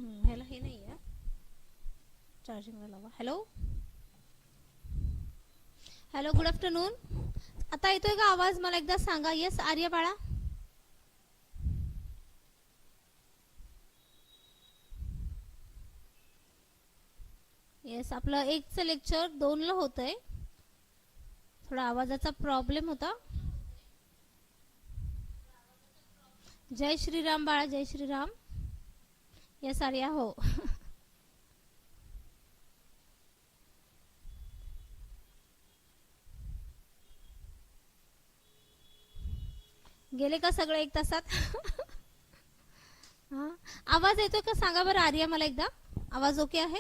ह्याला हे नाही आहे, चार्जिंगला लावा. Hello hello, good afternoon. आता येतोय का आवाज? मला एकदा सांगा. येस आर्य बाळा. येस, आपलं एकचं लेक्चर 2ला होतंय. थोडा आवाजाचा प्रॉब्लेम होता. जय श्रीराम बाळा, जय श्रीराम. येस आर्या, हो. गेले का सगळे 1 तासात? हा, आवाज येतोय का सांगा बरं आर्या मला एकदा. आवाज ओके आहे?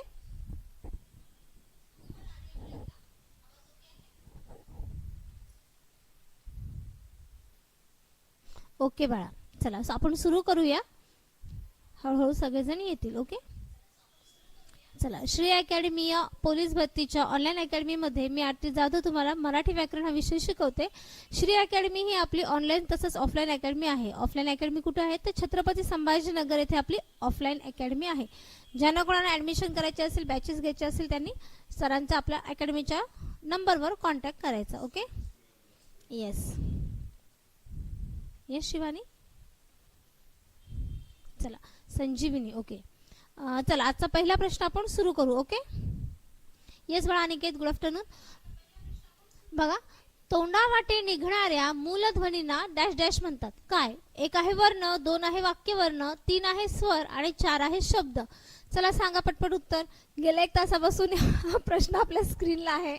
ओके बाळा, चला आपण सुरू करूया. हळूहळू सगळेजण येतील. ओके, चला. श्री अकॅडमी या पोलीस भरतीच्या ऑनलाईन अकॅडमीमध्ये मी आरती जाधव तुम्हाला मराठी व्याकरण हा विषय शिकवते. श्री अकॅडमी ही आपली ऑनलाईन तसंच ऑफलाईन अकॅडमी आहे. ऑफलाईन अकॅडमी कुठे आहे तर छत्रपती संभाजीनगर येथे आपली ऑफलाईन अकॅडमी आहे. ज्यांना कोणाला ॲडमिशन करायचे असेल, बॅचेस घ्यायचे असेल, त्यांनी सरांचा आपल्या अकॅडमीच्या नंबरवर कॉन्टॅक्ट करायचा. Okay, yes yes Shivani. चला संजीविनी. ओके, चला आजचा पहिला प्रश्न आपण सुरू करू. ओके, येस बाळा अनिकेत, गुड आफ्टरनून. बघा, तोंडावाटे निघणाऱ्या मूलध्वनींना डॅश डॅश म्हणतात. काय? 1 आहे वर्ण, 2 आहे वाक्यवर्ण, 3 आहे स्वर आणि 4 आहे शब्द. चला सांगा पटपट उत्तर. गेल्या 1 तासापासून हा प्रश्न आपल्या स्क्रीनला आहे.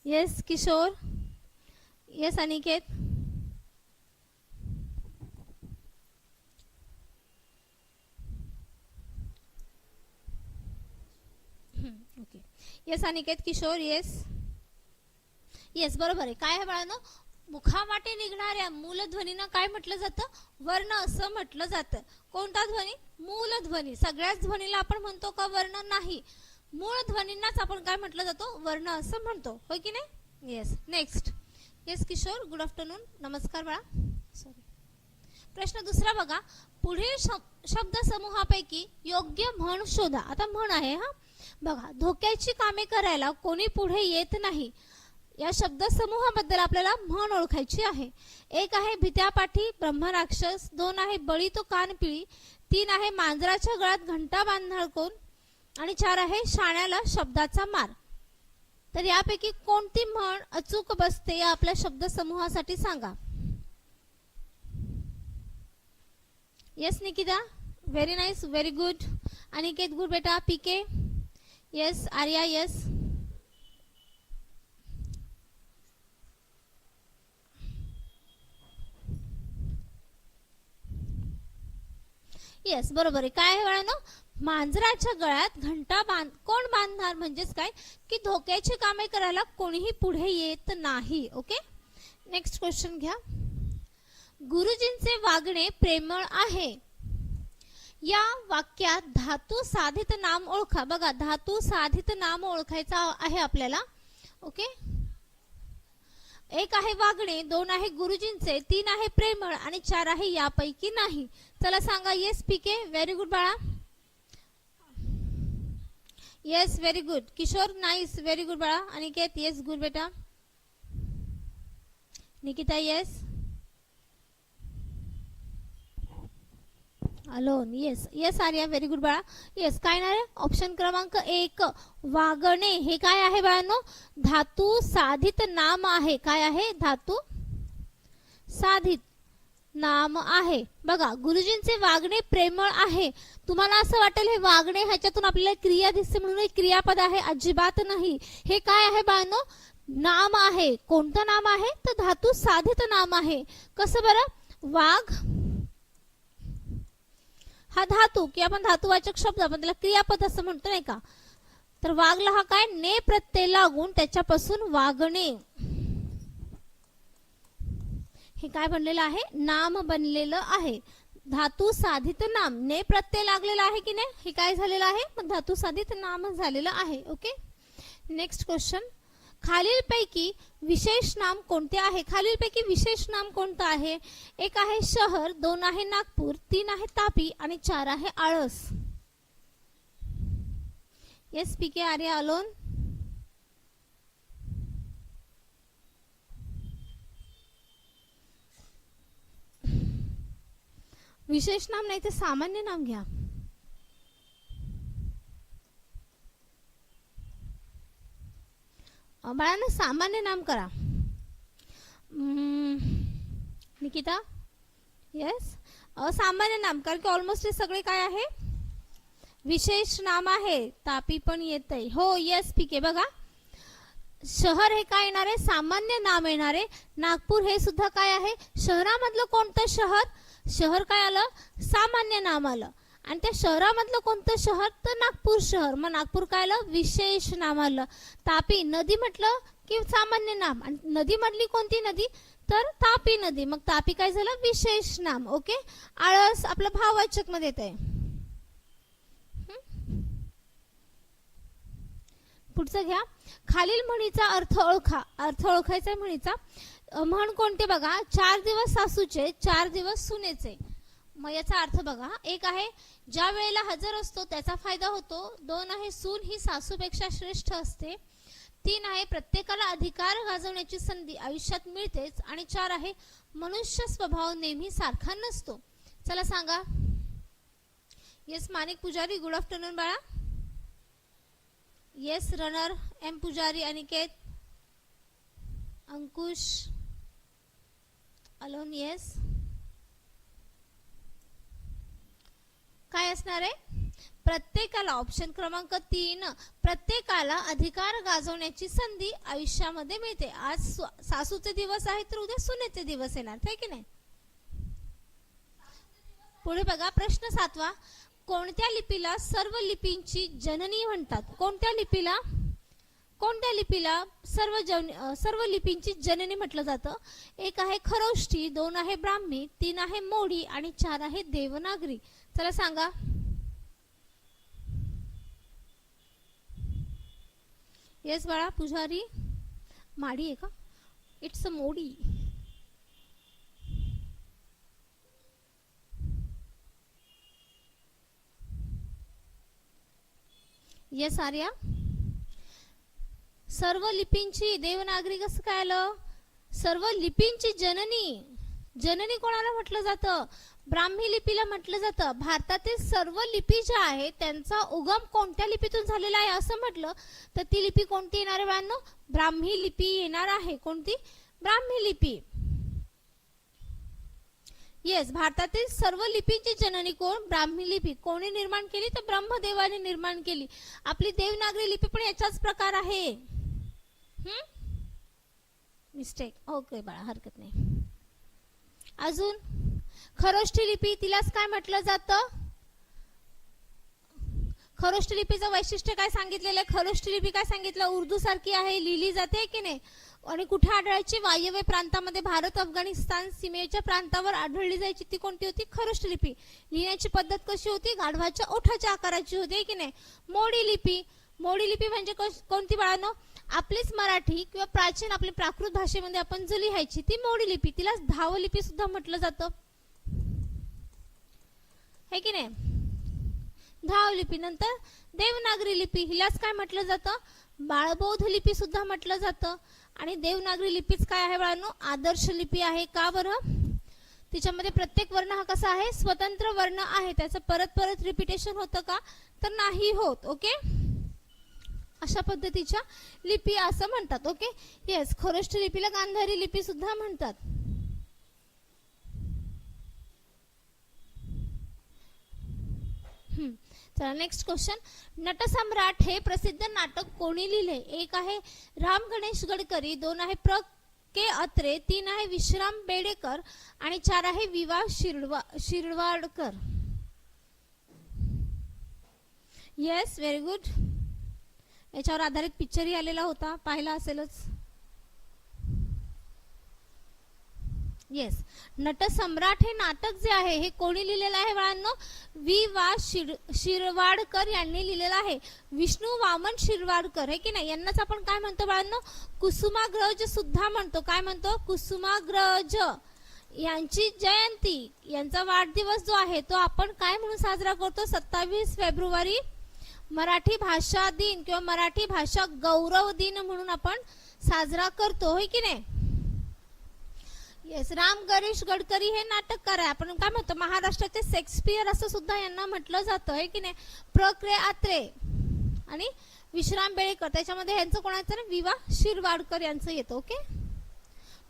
Yes Kishore, yes Aniket. Okay, yes Aniket, Kishore. Yes yes, बरोबर आहे. काय आहे बाळांनो? मुखावाटे निघणाऱ्या मूलध्वनींना काय म्हटलं जातं? वर्ण असं म्हटलं जातं. कोणता ध्वनी? मूलध्वनी. सगळ्याच ध्वनीला आपण म्हणतो का वर्ण? नाही. मूळ ध्वनींनाच आपण काय म्हटलं जातो? वर्ण असं म्हणतो. होय की नाही? Yes. Next. Yes Kishore, good afternoon. नमस्कार बाळा. सॉरी. प्रश्न दुसरा बघा. पुढील शब्द समूहापैकी योग्य म्हण शोधा. आता म्हण आहे हा. बघा, धोक्याची कामे करायला कोणी पुढे येत नाही. या शब्द समूहाबद्दल आपल्याला म्हण ओळखायची आहे. 1 आहे भित्यापाठी ब्रह्मराक्षस, 2 आहे बळी तो कान पिळी, 3 आहे मांजराच्या गळ्यात घंटा बांधणार कोण आणि 4 आहे शाण्याला शब्दाचा मार. तर यापैकी कोणती म्हण अचूक बसते या आपल्या शब्द समूहासाठी सांगा. Yes Nikita, very nice, very good. Aniket good बेटा. पीके, येस. आर्या, येस. येस, बरोबर आहे. काय आहे बाळांनो? मांजराच्या गळ्यात घंटा कोण बांधणार? म्हणजेच काय की धोक्याची कामे करायला कोणीही पुढे येत नाही. ओके, नेक्स्ट क्वेश्चन घ्या. गुरुजींचे वागणे प्रेमळ आहे. या वाक्यात धातू साधित नाम ओळखा. बघा, धातू साधित नाम ओळखायचा आहे आपल्याला. ओके, 1 आहे वागणे, 2 आहे गुरुजींचे, 3 आहे प्रेमळ आणि 4 आहे यापैकी नाही. चला सांगा. येस पीके, व्हेरी गुड बाळा. Yes, very good. Kishore, nice, very good बाळा. अनिकेत, येस, गुड बेटा. निकिता, येस. अलोन, yes. Yes Arya, very good बाळा. येस, काय नाही, ऑप्शन क्रमांक 1 वागणे हे काय आहे बाळांनो? धातू साधित नाम आहे. काय आहे? धातू साधित नाम आहे. बघा, गुरुजींचे वागणे प्रेमळ आहे. तुम्हाला असं वाटेल हे वागणे ह्याच्यातून आपल्याला क्रिया दिसते म्हणून हे क्रियापद आहे. अजिबात नाही. हे काय आहे बाळांनो? नाम आहे. कोणतं नाम आहे? तर धातू साधित नाम आहे. कसं बरं? वाघ हा धातू की आपण धातुवाचक शब्द, आपण त्याला क्रियापद असं म्हणतो नाही का? तर वागला हा काय? ने प्रत्यय लागून त्याच्यापासून वागणे हे काय बनलेलं आहे? नाम बनलेलं आहे. धातू साधित नाम. ने प्रत्यय लागलेला आहे की नाही? हे काय झालेलं आहे? धातू साधित नाम झालेलं आहे. Okay, next question. खालीलपैकी विशेष नाम कोणते आहे? खालीलपैकी विशेष नाम कोणतं आहे? एक आहे शहर, 2 आहे नागपूर, 3 आहे तापी आणि 4 आहे आळस. येस पीके आर्या अलोन. विशेष नाम नाही तर सामान्य नाम घ्या. बाळांनो सामान्य नाम करा. निकिता येस सामान्य नाम, कारण की ऑलमोस्ट हे सगळे काय आहे? विशेष नाम आहे. तापी पण येतंय. हो येस पीके. बघा शहर हे काय येणार आहे? सामान्य नाम येणार आहे. नागपूर हे सुद्धा काय आहे? शहरामधलं कोणतं शहर? शहर काय आलं? सामान्य नाम आलं. आणि त्या शहरामधलं कोणतं शहर? तर नागपूर शहर. मग नागपूर काय आलं? विशेष नाम आलं. तापी नदी म्हटलं की सामान्य नाम, आणि नदी मधली कोणती नदी? तर तापी नदी. मग तापी काय झालं? विशेष नाम. ओके. आळस आपलं भाववाचक मध्ये येत आहे. पुढचं घ्या. खालील म्हणीचा अर्थ ओळखा. अर्थ ओळखायचा म्हणीचा. म्हण कोणते बघा? 4 दिवस सासूचे, 4 दिवस सुनेचे. मग याचा अर्थ बघा. एक आहे ज्या वेळेला हजर असतो त्याचा फायदा होतो. 2 आहे सून ही सासूपेक्षा श्रेष्ठ असते. 3 आहे प्रत्येकाला अधिकार गाजवण्याची संधी आयुष्यात मिळतेच. आणि 4 आहे मनुष्य स्वभाव नेहमी सारखा नसतो. चला सांगा. येस मानिक पुजारी. गुड आफ्टरनून बाळा. येस रनर एम पुजारी. अनिकेत, अंकुश अलोन. येस काय असणार आहे? प्रत्येकाला, ऑप्शन क्रमांक 3, प्रत्येकाला अधिकार गाजवण्याची संधी आयुष्यामध्ये मिळते. आज सासूचे दिवस आहे तर उद्या सुनेचे दिवस येणार, आहे की नाही? पुढे बघा प्रश्न 7वा. कोणत्या लिपीला सर्व लिपींची जननी म्हणतात? कोणत्या लिपीला सर्व लिपींची जननी म्हटलं जातं? एक आहे खरोष्टी, 2 आहे ब्राह्मी, 3 आहे मोडी आणि 4 आहे देवनागरी. चला सांगा. येस बाळा पुजारी. माडी आहे का? It's a Modi. Yes Arya. सर्व लिपींची देवनागरी कसं काय आलं? सर्व लिपींची जननी. जननी कोणाला म्हटलं जातं? ब्राह्मी लिपीला म्हटलं जातं. भारतातील सर्व लिपी ज्या आहेत त्यांचा उगम कोणत्या लिपीतून झालेला आहे असं म्हटलं तर ती लिपी कोणती येणार आहे बाळांनो? ब्राह्मी लिपी येणार आहे. कोणती? ब्राह्मी लिपी. येस भारतातील सर्व लिपींची जननी कोण? ब्राह्मी लिपी. कोणी निर्माण केली? तर ब्रह्मदेवाने निर्माण केली. आपली देवनागरी लिपी पण याचाच प्रकार आहे. मिस्टेक. ओके बाळा हरकत नाही. अजून खरोष्टी लिपी, तिलाच काय म्हटलं जातं? खरोष्टी लिपीचं वैशिष्ट्य काय सांगितलेलं आहे? खरोष्टी लिपी काय सांगितलं? उर्दू सारखी आहे, लिहिली जाते की नाही? आणि कुठे आढळायची? वायव्य प्रांतामध्ये, भारत अफगाणिस्तान सीमेच्या प्रांतावर आढळली जायची. ती कोणती होती? खरोष्टी लिपी. लिहिण्याची पद्धत कशी होती? गाढवाच्या ओठाच्या आकाराची होती की नाही? मोडी लिपी. मोडी लिपी म्हणजे कोणती बाळांनो? आपलीच मराठी किंवा प्राचीन आपली प्राकृत भाषेमध्ये आपण जो लिहायची ती मोडी लिपी. तिलाच धावलिपी सुद्धा म्हटलं जातं, है की नाही? धावलिपी. नंतर देवनागरी लिपी, हिलाच काय म्हटलं जातं? बाळबोध लिपी सुद्धा म्हटलं जातं. आणि देवनागरी लिपीच काय आहे बाळांनो? आदर्श लिपी आहे. का बरं? तिच्यामध्ये प्रत्येक वर्ण हा कसा आहे? स्वतंत्र वर्ण आहे. त्याचं परत परत रिपिटेशन होतं का? तर नाही होत. ओके, अशा पद्धतीच्या लिपी असं म्हणतात. Okay, yes. खरोष्टी लिपीला गांधारी लिपी सुद्धा म्हणतात. चला नेक्स्ट क्वेश्चन. नटसम्राट हे प्रसिद्ध नाटक कोणी लिहिले? एक आहे राम गणेश गडकरी, 2 आहे प्र के अत्रे, 3 आहे विश्राम बेडेकर आणि 4 आहे विवा शिरवाडकर. Yes, very good. याच्यावर आधारित पिक्चरही आलेला होता, पाहिला असेलच. येस, नटसम्राट हे नाटक जे आहे हे कोणी लिहिलेलं आहे बाळांनो? वि वा शिरवाडकर यांनी लिहिलेलं आहे. विष्णू वामन शिरवाडकर, है की नाही? यांनाच आपण काय म्हणतो बाळांनो? कुसुमाग्रज सुद्धा म्हणतो. काय म्हणतो? कुसुमाग्रज यांची जयंती, यांचा वाढदिवस जो आहे तो आपण काय म्हणून साजरा करतो? 27 फेब्रुवारी मराठी भाषा दिन किंवा मराठी भाषा गौरव दिन म्हणून आपण साजरा करतो, होय की नाही? येस, राम गणेश गडकरी हे नाटककार आहे. आपण काय म्हणतो? महाराष्ट्राचे शेक्सपियर असं सुद्धा यांना म्हटलं जातं, आहे की नाही? प्र. आत्रे आणि विश्राम बेळेकर, त्याच्यामध्ये यांचं कोणाचं ना? विवा शिरवाडकर यांचं येतं. ओके,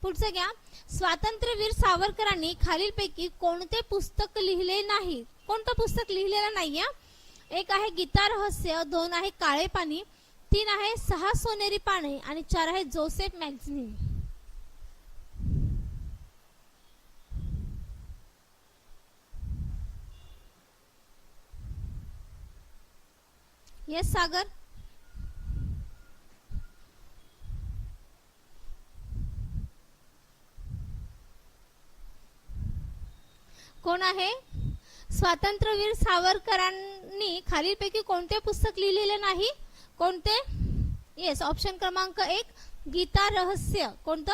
पुढचं घ्या. स्वातंत्र्यवीर सावरकरांनी खालीलपैकी कोणते पुस्तक लिहिले नाही? कोणतं पुस्तक लिहिलेलं नाही? एक आहे गीता रहस्य, 2 आहे काळे पाणी, 3 आहे 6 सोनेरी पाने आणि 4 आहे जोसेफ मॅगझिन. येस सागर, कोण आहे? स्वातंत्र्यवीर सावरकरांनी खालीलपैकी कोणते पुस्तक लिहिलेले नाही? कोणते? येस, ऑप्शन क्रमांक 1 गीता रहस्य. कोणतं?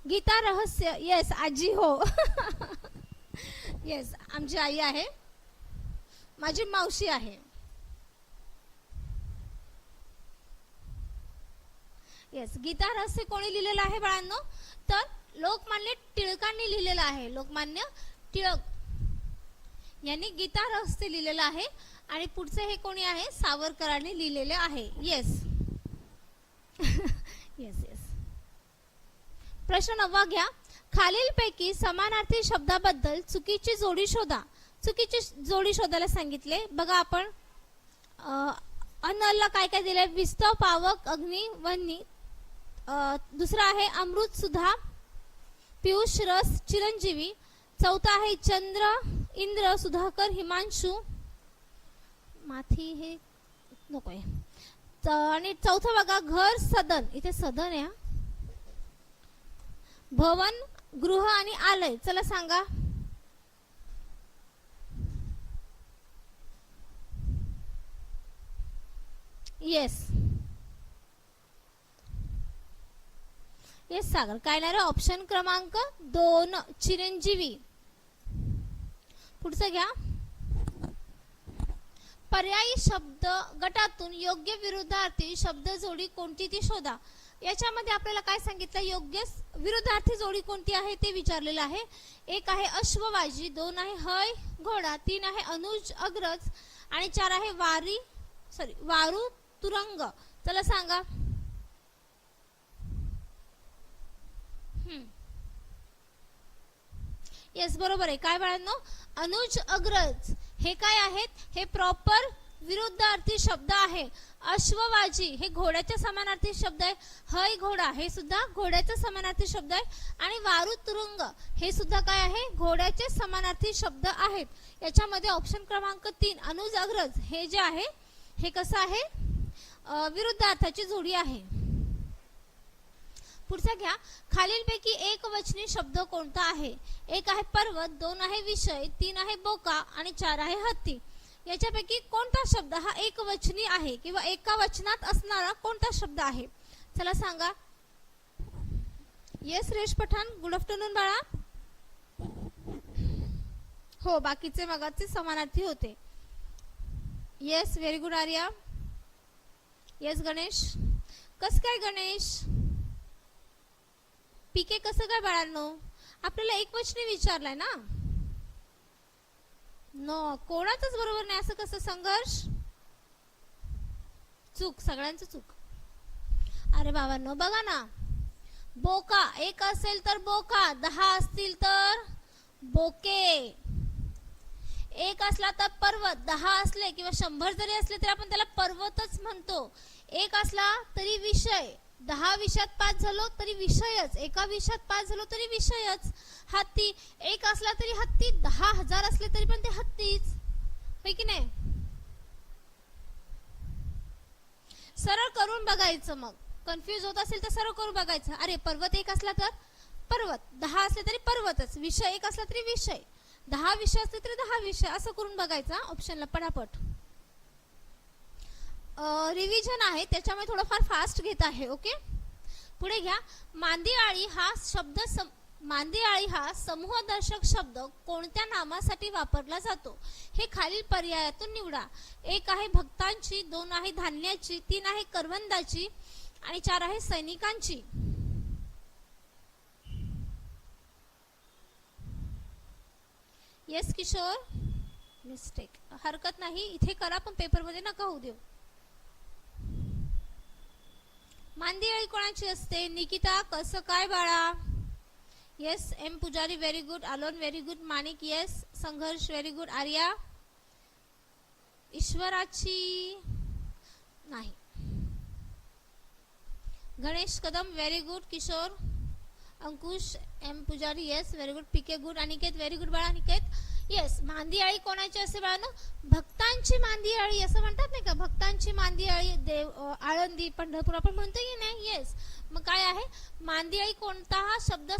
गीता रहस्य. येस आजी, हो. येस, आमची आई आहे, माझी मावशी आहे. येस, गीता रहस्य कोणी लिहिलेलं आहे बाळांनो? तर लोकमान्य टिळकांनी लिहिलेलं आहे. लोकमान्य टिळक यांनी गीता रहस्य लिहिलेलं आहे. आणि पुढचे हे कोणी आहे? सावरकरांनी लिहिलेले आहे. येस. Yes yes. प्रश्न 9 घ्या. खालीलपैकी समानार्थी शब्दाबद्दल चुकीची जोडी शोधा. चुकीची जोडी शोधायला सांगितले. बघा आपण अनलला काय काय दिलंय? विस्तव, पावक, अग्नी, वन्नी. दुसरा आहे अमृत, सुधा, पियुष, रस, चिरंजीवी. चौथा आहे चंद्र, इंद्र, सुधाकर, हिमांशु. माथी हे नकोय. आणि चौथा बघा घर, सदन. इथे सदन आहे. भवन, गृह आणि आलय. चला सांगा. येस येस सागर, काय नाही रे? ऑप्शन क्रमांक 2 चिरंजीवी. पुढचं घ्या. पर्यायी शब्द गटातून योग्य विरुद्धार्थी शब्द जोडी कोणती ती शोधा. याच्यामध्ये आपल्याला काय सांगितलं? योग्य विरुद्धार्थी जोडी कोणती आहे ते विचारलेलं आहे. 1 आहे अश्ववाजी, 2 आहे हय घोडा, 3 आहे अनुज अग्रज आणि 4 आहे वारू तुरंग. चला सांगा. येस बरोबर आहे. काय बाळांनो? अनुज अग्रज हे काय आहेत? हे प्रॉपर विरुद्धार्थी शब्द आहे. अश्ववाजी हे घोड्याच्या समानार्थी शब्द आहे. हय घोडा हे सुद्धा घोड्याचा समानार्थी शब्द आहे. आणि वारू तुरुंग हे सुद्धा काय आहे? घोड्याचे समानार्थी शब्द आहेत. याच्यामध्ये ऑप्शन क्रमांक 3 अनुज अग्रज हे जे आहे हे कसं आहे? विरुद्धार्थाची जोडी आहे. पुढचा घ्या. खालीलपैकी एकवचनी शब्द कोणता आहे? 1 आहे पर्वत, 2 आहे विषय, 3 आहे बोका आणि 4 आहे हत्ती. याच्यापैकी कोणता शब्द हा एकवचनी आहे किंवा एका वचनात असणारा कोणता शब्द आहे? चला सांगा. येस रेश पठाण, गुड आफ्टरनून बाळा. हो, बाकीचे मगाचे समानार्थी होते. Yes, very good Arya. Yes Ganesh. कस काय गणेश? पीके कसं काय बाळांनो? आपल्याला एकवचनी विचारलाय ना. नो, कोणाचंच बरोबर नाही. असं कसं? संघर्ष, चूक, सगळ्यांचं चूक. अरे बाबांनो बघा ना. बोका 1 असेल तर बोका, 10 असतील तर बोके. 1 असला तर पर्वत, 10 असले किंवा 100 जरी असले तरी आपण त्याला पर्वतच म्हणतो. 1 असला तरी विषय, 10 विषयात पास झालो तरी विषयच, एका विषयात पास झालो तरी विषयच. हत्ती 1 असला तरी हत्ती, 10,000 असले तरी पण ते हत्तीच, होय की नाही? सरळ करून बघायचं. मग कन्फ्यूज होत असेल तर सरळ करून बघायचं. अरे पर्वत 1 असला तर पर्वत, 10 असले तरी पर्वतच, विषय एक असला तरी विषय, 10 विषय असले तरी 10 विषय, असं करून बघायचा ऑप्शनला पटापट. रिव्हिजन आहे त्याच्यामुळे थोडंफार फास्ट घेत आहे. ओके, पुढे घ्या. मांदियाळी हा समूहदर्शक शब्द कोणत्या नामासाठी वापरला जातो? हे खालील पर्यायातून निवडा. 1 आहे भक्तांची, 2 आहे धान्याची, 3 आहे करवंदाची आणि 4 आहे सैनिकांची. येस किशोर, मिस्टेक, हरकत नाही, इथे करा पण पेपर मध्ये नका होऊ देऊ. मांदियाळी कोणाची असते? निकिता, कसं काय बाळा? Yes. M Pujari very good, अलोन very good, Manik yes, Sangharsh very good, Arya. ईश्वराची नाही. Ganesh Kadam very good, Kishor, Ankush, M Pujari yes very good, PK good, Aniket very good बाळा, अनिकेत येस. मांदियाळी कोणाची असते बाळांनो? भक्तांची मांदियाळी असं म्हणतात नाही का, भक्तांची मांदियाळी. देव, आळंदी, पंढरपूर आपण म्हणतो की नाही? येस. मग काय आहे मांदियाळी? कोणता हा शब्द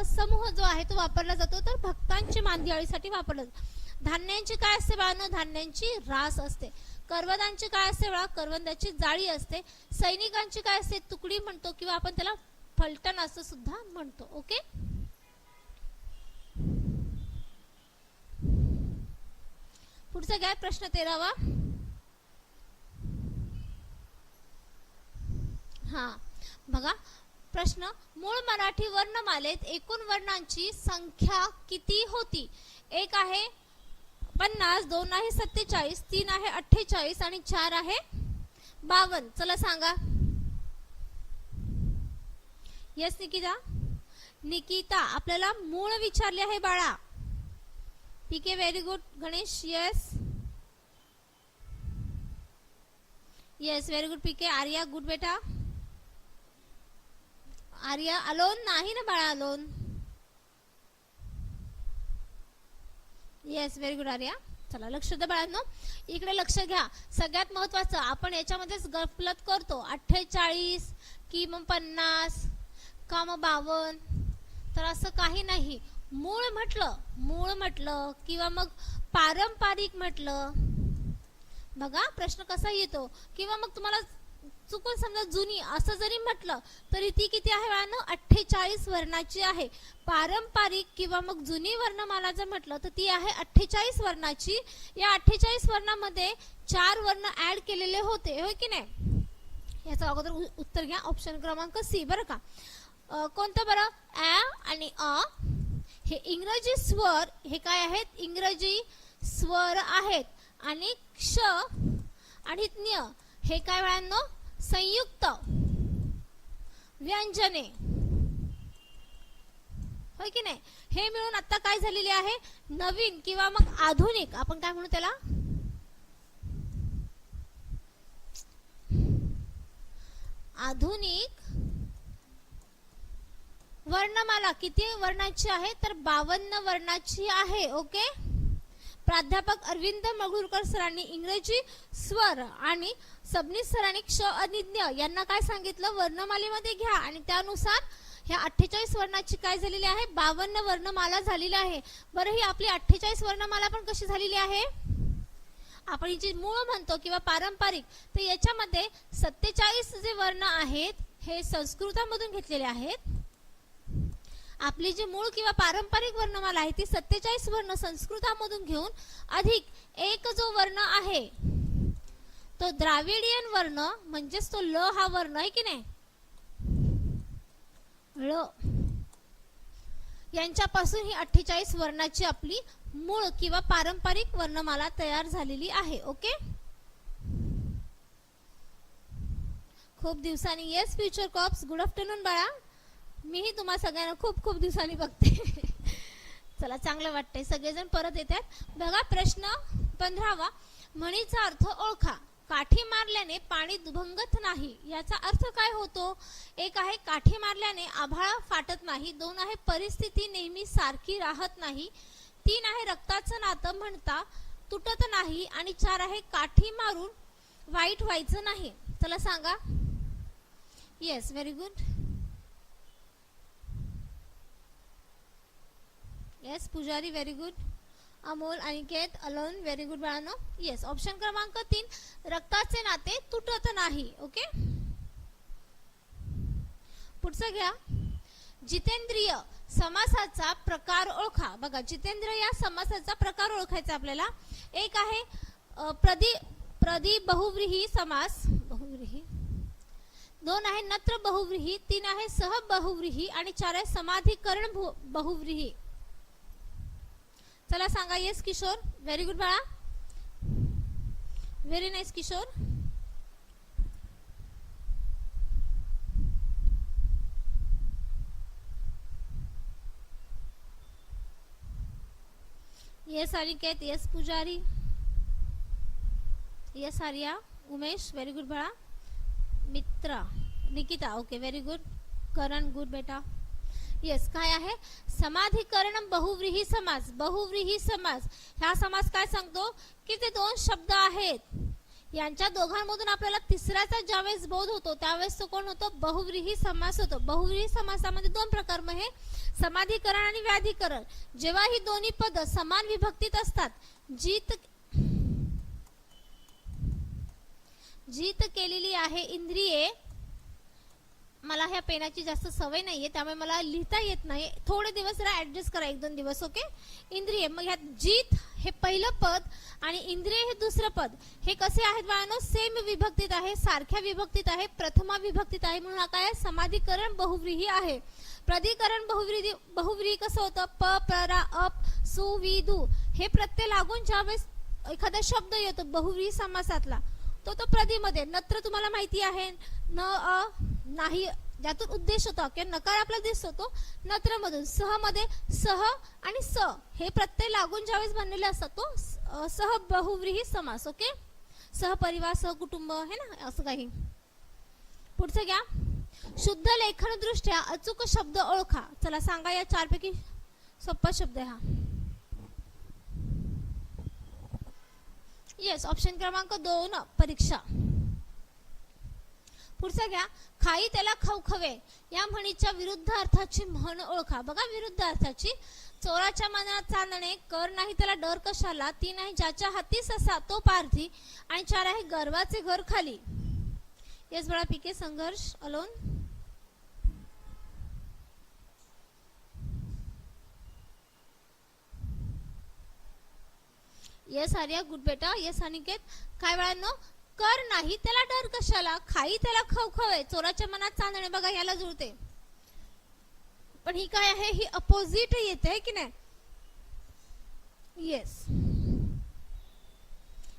समूह जो आहे तो वापरला जातो? तर भक्तांची मांदियाळीसाठी वापरला जातो. धान्यांची काय असते बाळांनो? धान्यांची रास असते. करवंदांची काय असते बाळा? करवंदाची जाळी असते. सैनिकांची काय असते? तुकडी म्हणतो किंवा आपण त्याला फलटण असं सुद्धा म्हणतो. ओके, पुढचा घ्या प्रश्न 13वा. हा बघा प्रश्न. मूळ मराठी वर्णमालेत एकूण वर्णांची संख्या किती होती? 1 आहे 50, 2 आहे 47, 3 आहे 48 आणि 4 आहे 52. चला सांगा. येस निकिता. निकिता आपल्याला मूळ विचारले आहे बाळा. PK very good. Ganesh yes yes very good PK. Arya good बेटा. आर्या अलोन नाही ना बाळा? अलोन येस व्हेरी गुड आर्या. चला लक्ष द्या बाळांनो, इकडे लक्ष घ्या. सगळ्यात महत्वाचं आपण याच्यामध्येच गफलत करतो. 48 कि मग 50 का मग 52, तर असं काही नाही. मूळ म्हटलं किंवा मग पारंपरिक म्हटलं, बघा प्रश्न कसा येतो. किंवा मग तुम्हाला चुकून समजा जुनी असं जरी म्हटलं तरी ती किती आहे बाळांनो? 48 वर्णाची आहे. पारंपरिक किंवा मग जुनी वर्णमाला जर म्हटलं तर ती आहे 48 वर्णाची. या 48 वर्णामध्ये 4 वर्ण ऍड केलेले होते, होय की नाही? याचं अगोदर उत्तर घ्या. ऑप्शन क्रमांक सी बरं का. कोणतं बरं? ॲ आणि अ हे इंग्रजी स्वर, हे काय आहेत? इंग्रजी स्वर आहेत. आणि क्ष आणि ज्ञ हे काय बाळांनो? संयुक्त व्यंजने, होय की नाही? हे मिळून आता काय झालेले आहे? नवीन किंवा मग आधुनिक, आपण काय म्हणू त्याला? आधुनिक वर्णमाला. किती वर्णाची आहे? तर 52 वर्णाची आहे. ओके. प्राध्यापक अरविंद मगुरकर सरांनी इंग्रजी स्वर आणि सबनीस सरांनी क्ष आणि ज्ञ यांना काय सांगितलं? वर्णमालेमध्ये घ्या आणि त्यानुसार ह्या 48 वर्णाची काय झालेली आहे? 52 वर्णमाला झालेली आहे. बरं, ही आपली 48 वर्णमाला पण कशी झालेली आहे? आपण जी मूळ म्हणतो किंवा पारंपरिक, तर याच्यामध्ये 47 जे वर्ण आहेत हे संस्कृतामधून घेतलेले आहेत. आपली जी मूळ किंवा पारंपरिक वर्णमाला आहे ती 47 वर्ण संस्कृतामधून घेऊन अधिक एक जो वर्ण आहे तो द्राविडियन वर्ण, म्हणजेच तो ल हा वर्ण आहे की नाही, ल, यांच्यापासून ही 48 वर्णाची आपली मूळ किंवा पारंपरिक वर्णमाला तयार झालेली आहे. ओके. खूप दिवसांनी. Yes future cops good afternoon बाळा. मीही तुम्हा सगळ्यांना खूप खूप दिवसांनी बघते. चला चांगलं वाटतंय, सगळेजण परत येतात. बघा प्रश्न 15वा. म्हणीचा अर्थ ओळखा. काठी मारल्याने पाणी दुभंगत नाही, याचा अर्थ काय होतो? 1 आहे काठी मारल्याने आभाळ फाटत नाही, 2 आहे परिस्थिती नेहमी सारखी राहत नाही, 3 आहे रक्ताचं नातं म्हणता तुटत नाही आणि 4 आहे काठी मारून वाईट व्हायचं नाही. चला सांगा. Yes very good. येस पुजारी very good. Amol Aniket alone very good बाळांनो. येस ऑप्शन क्रमांक 3 रक्ताचे नाते तुटत नाही. ओके पुढचं घ्या. जितेंद्रिय समासाचा प्रकार ओळखा. बघा जितेंद्र या समासाचा प्रकार ओळखायचा आपल्याला. एक आहे प्रदी बहुव्रीही समास बहुव्रीही, 2 आहे नत्र बहुव्रीही, 3 आहे सह बहुव्रीही आणि 4 आहे समाधिकरण बहुव्रीही. चला सांगा. येस किशोर व्हेरी गुड बाळा. Very nice Kishor. Yes Aniket. Yes Pujari. Yes Arya. Umesh very good बाळा. मित्रा Nikita okay very good. Karan good बेटा. येस काय आहे समाधिकरण बहुव्रीही समास. बहुव्रीही समास हा समास काय सांगतो की ते 2 शब्द आहेत यांच्या दोघांमधून आपल्याला तिसऱ्याचा ज्यावेळेस बोध होतो त्यावेळेस तो कोण होतो बहुव्रीही समास होतो. बहुव्रीही समासामध्ये 2 प्रकार मग हे समाधिकरण आणि व्याधिकरण. जेव्हा ही दोन्ही पद समान विभक्तीत असतात, जीत केलेली आहे इंद्रिये. मला ह्या पेनाची जास्त सवय नाहीये त्यामुळे मला लिहिता येत नाही. थोडे दिवस जरा ऍडजस्ट करा 1-2 दिवस. ओके इंद्रिय मग ह्यात जीत हे पहिलं पद आणि इंद्रिय हे दुसरं पद हे कसे आहेत बाळांनो सेम विभक्तीत आहे, सारख्या विभक्तीत आहे, प्रथमा विभक्तीत आहे म्हणून हा काय समाधिकरण बहुव्रीही आहे. प्रधिकरण बहुव्रीही कसं होतं प प्रा अप सु वि दु हे प्रत्यय लागून ज्यावेळेस एखादा शब्द येतो बहुव्रीही समासातला तो प्रधिमध्ये. नत्र तुम्हाला माहिती आहे न अ नाही ज्यातून उद्देश होतो किंवा नकार आपला दिसतो तो नत्र मधून. सह मध्ये सह आणि स हे प्रत्यय लागून ज्यावेळेस बनलेले असतात तो सह बहुव्रीही समास. ओके सहपरिवार सहकुटुंब है ना असं काही. पुढचं घ्या. शुद्ध लेखन दृष्ट्या अचूक शब्द ओळखा. चला सांगा या 4 पैकी सोपा शब्द आहे हा. येस ऑप्शन क्रमांक 2 परीक्षा. पुढचा घ्या. खाई त्याला खवखवे या म्हणीच्या विरुद्ध अर्थाची म्हण ओळखा. बघा विरुद्ध अर्थाची. चोराच्या मनात चांदणे, कर नाही त्याला डर कशाला, 3 आहे ज्याच्या हाती ससा तो पारधी आणि 4 आहे गर्वाचे घर खाली. येस बळा पिके संघर्ष अलोन. येस आर्या गुड बेटा. येस अनिकेत. काय वेळांनो कर नाही त्याला डर कशाला, खाई त्याला खवखवे, चोराच्या मनात चांदणे. बघा याला जुळते पण ही काय आहे ही अपोजिट येते की नाही. येस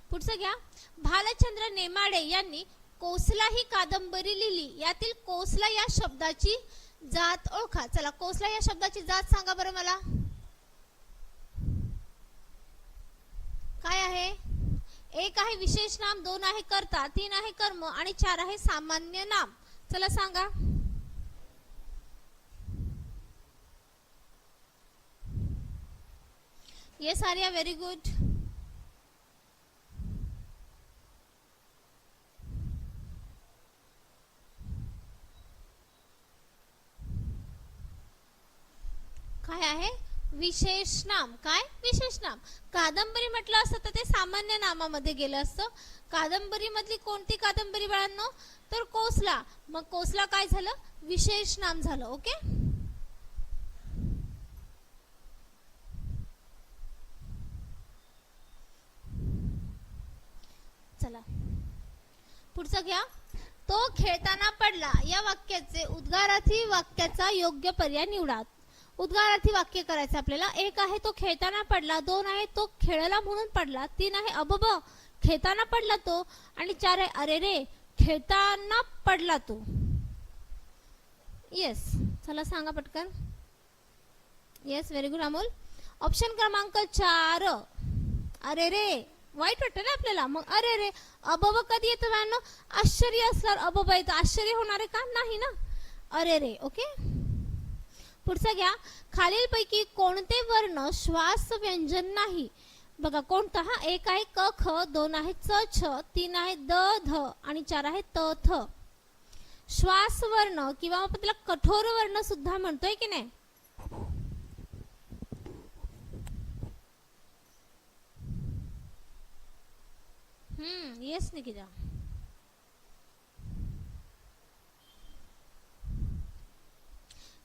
पुढचं घ्या. भालचंद्र नेमाडे यांनी कोसला ही कादंबरी लिहिली. यातील कोसला या शब्दाची जात ओळखा. चला कोसला या शब्दाची जात सांगा बरं मला. काय आहे. 1 आहे विशेष नाम, 2 आहे कर्ता, 3 आहे कर्म आणि 4 आहे सामान्य नाम. चला सांगा. Yes Arya very good. काय आहे विशेष नाम. काय विशेष नाम. कादंबरी म्हटलं असतं तर ते सामान्य नामामध्ये गेलं असतं. कादंबरी मधली कोणती कादंबरी बाळांनो तर कोसला. मग कोसला काय झालं विशेष नाम झालं. ओके चला पुढचं घ्या. तो खेळताना पडला या वाक्याचे उद्गारार्थी वाक्याचा योग्य पर्याय निवडा. उद्गारार्थी वाक्य करायचं आपल्याला. 1 आहे तो खेळताना पडला, 2 आहे तो खेळला म्हणून पडला, 3 आहे अबब खेळताना पडला तो आणि 4 आहे अरे रे खेळताना पडला तो. येस चला सांगा पटकन. Yes very good Amol. Option क्रमांक 4 अरे रे. वाईट वाटतं ना आपल्याला मग अरे रे. अबब कधी येतं बाळांनो आश्चर्य असल्यावर अबब येतं. आश्चर्य होणार आहे का नाही ना अरे रे. ओके पुढचा घ्या. खालीलपैकी कोणते वर्ण श्वास व्यंजन नाही. बघा कोणता. हा 1 आहे क ख, 2 आहे च छ, 3 आहे द ध आणि 4 आहे त थ. श्वास वर्ण किंवा आपण त्याला कठोर वर्ण सुद्धा म्हणतोय की नाही. येस निकिता.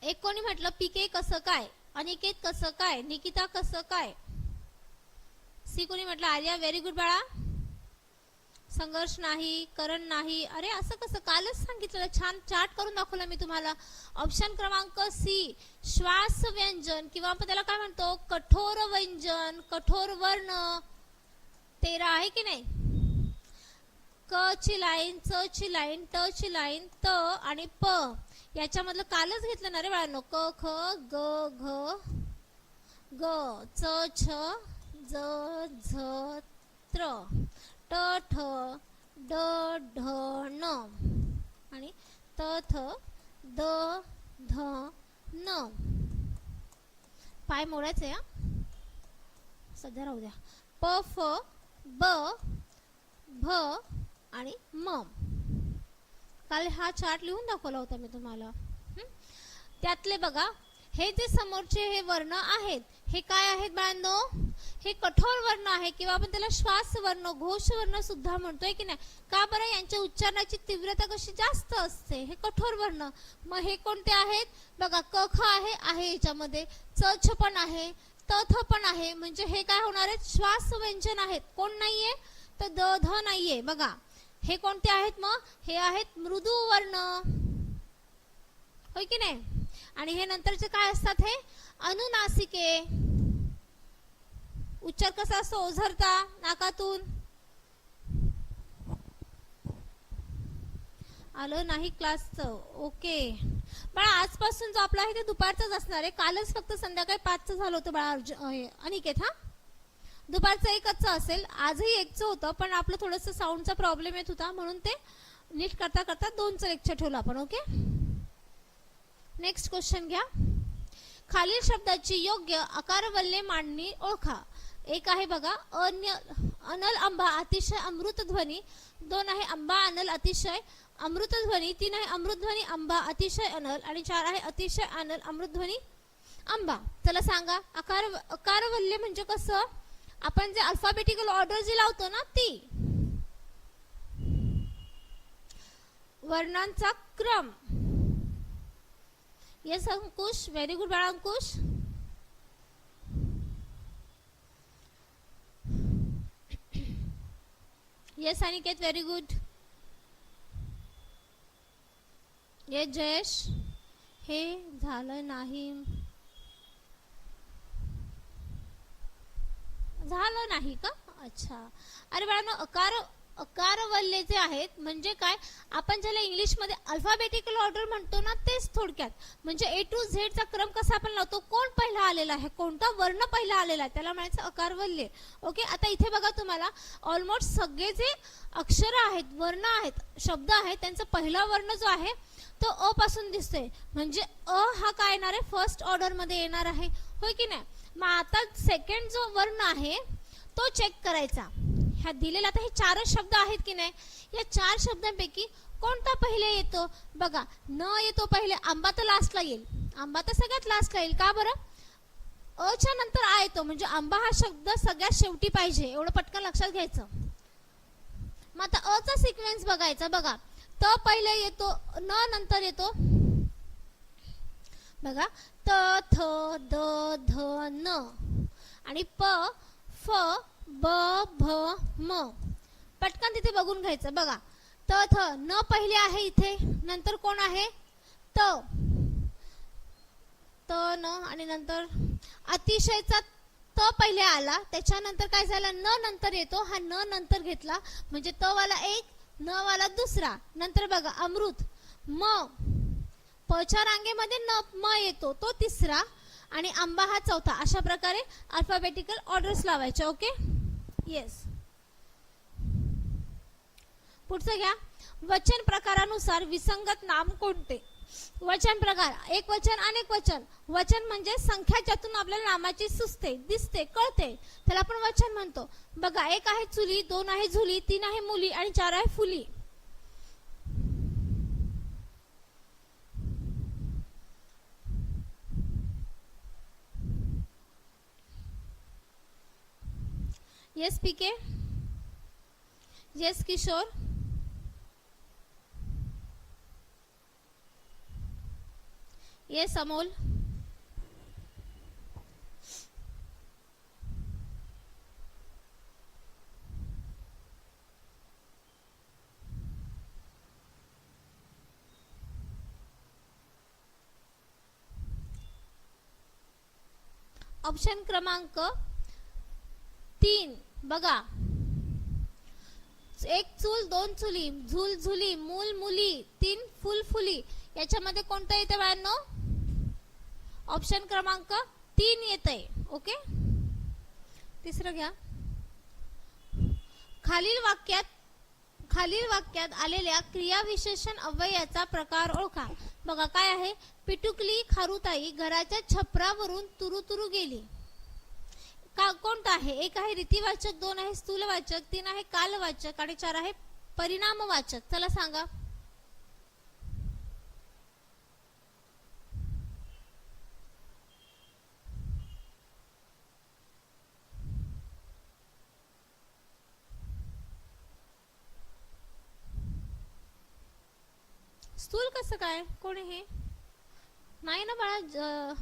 एक कोणी म्हटलं पीके कसं काय, अनिकेत कसं काय, निकिता कसं काय. सी कोणी म्हटलं आर्या व्हेरी गुड बाळा. संघर्ष नाही, करण नाही. अरे असं कसं, कालच सांगितलं, छान चार्ट करून दाखवला मी तुम्हाला. ऑप्शन क्रमांक सी श्वास व्यंजन किंवा आपण त्याला काय म्हणतो कठोर व्यंजन, कठोर वर्ण 13 आहे की नाही. क ची लाईन, च ची लाईन, ट ची लाईन, त आणि प याच्यामधलं कालच घेतलं ना रे बाळांनो. क ख ग घ ग च छ ज झ त्र ट ठ ड ढ न आणि त थ द ध न. पाय मोडायचे हा, सध्या राहू द्या. प फ ब भ आणि म. काल हा चार्ट लिहून दाखवला होता मी तुम्हाला. त्यातले बघा हे जे समोरचे हे वर्ण आहेत हे काय आहेत बाळांनो, हे कठोर वर्ण आहे किंवा आपण त्याला श्वास वर्ण, घोष वर्ण सुद्धा म्हणतोय की नाही. का बरं, यांच्या उच्चारणाची तीव्रता कशी जास्त असते, हे कठोर वर्ण. मग हे कोणते आहेत बघा, क ख आहे याच्यामध्ये, च छ पण आहे, त थ पण आहे. म्हणजे हे काय होणार आहेत, श्वास व्यंजन आहेत. कोण नाहीये तर द ध नाहीये. बघा हे कोणते आहेत, मग हे आहेत मृदू वर्ण, होय की नाही. आणि हे नंतरचे काय असतात, हे अनुनासिके. उच्चार कसा असतो, ओझरता नाकातून. आलं नाही क्लासचं, ओके बाळा. आजपासून जो आपला आहे ते दुपारचाच असणार आहे. कालच फक्त संध्याकाळी 5चं झालं होतं बाळा अनिकेत. हा दुपारचं 1चं असेल, आजही 1चं होतं, पण आपलं थोडंसं साऊंडचा प्रॉब्लेम येत होता म्हणून ते नीट करता करता 2चं लेक्चर ठेवलं आपण. ओके, नेक्स्ट क्वेश्चन घ्या. खालील शब्दाची योग्य आकारवल्य मांडणी ओळखा. एक आहे बघा अनल आंबा अतिशय अमृत ध्वनी. 2 आहे आंबा अनल अतिशय अमृत ध्वनी. 3 आहे अमृत ध्वनी आंबा अतिशय अनल आणि 4 आहे अतिशय अनल अमृत ध्वनी आंबा. चला सांगा, आकारवल्य म्हणजे कसं, आपण जे अल्फाबेटिकल ऑर्डर जी लावतो ना ती, वर्णांचा क्रम. येस अंकुश, व्हेरी गुड बाळा Ankush. Yes Aniket, very good. ये जयेश, हे झालं नाही, झालं नाही का. अच्छा, अरे बाळांनो अकारवल्य जे आहेत म्हणजे काय, आपण ज्याला इंग्लिश मध्ये अल्फाबेटिकल ऑर्डर म्हणतो ना तेच थोडक्यात. म्हणजे A to Z चा क्रम कसा आपण लावतो, कोण पहिला आलेला आहे, कोणता वर्ण पहिला आलेला आहे, त्याला म्हणायचं अकारवल्य. ओके, आता इथे बघा तुम्हाला ऑलमोस्ट सगळे जे अक्षर आहेत, वर्ण आहेत, शब्द आहेत, त्यांचा पहिला वर्ण जो आहे तो अ पासून दिसतोय. म्हणजे अ हा काय येणार आहे, फर्स्ट ऑर्डर मध्ये येणार आहे, होय की नाही. मग आता सेकंड जो वर्ण आहे तो चेक करायचा. ह्या दिलेला आता हे 4 शब्द आहेत की नाही, या 4 शब्दांपैकी कोणता पहिले येतो बघा. न येतो पहिले, आंबा तर लास्टला येईल, आंबा तर सगळ्यात लास्टला येईल. का बरं, अ च्या नंतर आ येतो म्हणजे आंबा हा शब्द सगळ्यात शेवटी पाहिजे, एवढं पटकन लक्षात घ्यायचं. मग आता अ चा सिक्वेन्स बघायचा. बघा त पहिले येतो, न नंतर येतो बघा, त थ द ध न आणि प फ ब भ म. पटकन तिथे बघून घ्यायचं. बघा त थ न पहिले आहे इथे, नंतर कोण आहे त, त न आणि नंतर अतिशयचा त पहिले आला, त्याच्यानंतर काय झालं, न नंतर येतो. हा न नंतर घेतला म्हणजे त वाला एक, न वाला दुसरा. नंतर बघा अमृत, म प च्या रांगेमध्ये न म येतो तो तिसरा आणि आंबा हा चौथा. अशा प्रकारे अल्फाबेटिकल ऑर्डर्स लावायचे. Okay, yes. पुढचं घ्या. वचन प्रकारानुसार विसंगत नाम कोणते. वचन प्रकार, एक वचन अनेक वचन. वचन म्हणजे संख्या ज्यातून आपल्याला नामाची सुचते, दिसते, कळते, त्याला आपण वचन म्हणतो. बघा 1 आहे चुली, 2 आहे झुली, 3 आहे मुली आणि 4 आहे फुली. Yes PK, yes Kishore. Yes Amol. Option क्रमांक 3 बघा. एक चूल दोन चुली, झूल झुली, मूल मुली, 3 फुल फुली, याच्यामध्ये कोणतं येते बाळांनो? ऑप्शन क्रमांक 3 येते. ओके. तिसरं घ्या. खालील वाक्यात आलेल्या क्रियाविशेषण अव्ययाचा प्रकार ओळखा. बघा काय आहे? पिटुकली खारुताई घराच्या छपरावरून तुरु तुरु गेली. कोणता आहे? 1 आहे रीतिवाचक, 2 आहे स्थूलवाचक, 3 आहे कालवाचक आणि 4 आहे परिणामवाचक. चला सांगा. स्थूल कसं काय? कोणी हे नाही ना बाळा.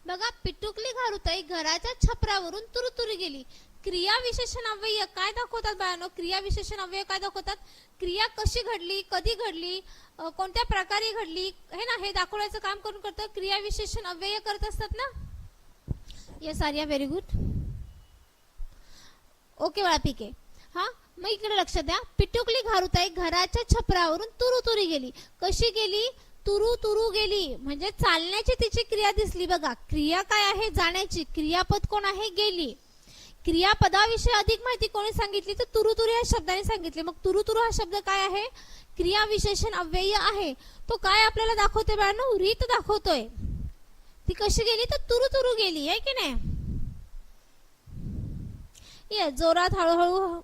बघा पिटुकली खारुताई घराच्या छपरावरून तुरुतुरी गेली. क्रिया विशेषण अव्यय काय दाखवतात बाळांनो? क्रिया विशेषण अव्यय काय दाखवतात? क्रिया कशी घडली, कधी घडली, कोणत्या प्रकारे घडली हे ना, हे दाखवण्याचं काम करून करतं क्रिया विशेषण अव्यय करत असतात ना. Yes Arya, very good. Okay बाळा, ठीक आहे. हा मग इकडे लक्ष द्या. पिटुकली खारुताई घराच्या छपरावरून तुरुतुरी गेली. कशी गेली? तुरु तुरु गेली. म्हणजे चालण्याची तिची क्रिया दिसली. बघा क्रिया काय आहे? जाण्याची. क्रियापद कोण आहे? गेली. क्रियापदाविषयी अधिक माहिती कोणी सांगितली? तर तुरुतुरी या शब्दाने सांगितली. मग तुरुतुरु हा शब्द काय आहे? क्रिया विशेषण अव्यय आहे. तो काय आपल्याला दाखवतोय बाळांनो? रीत दाखवतोय. ती कशी गेली? तर तुरुतुरु गेली आहे की नाही? ये जोरात हळूहळू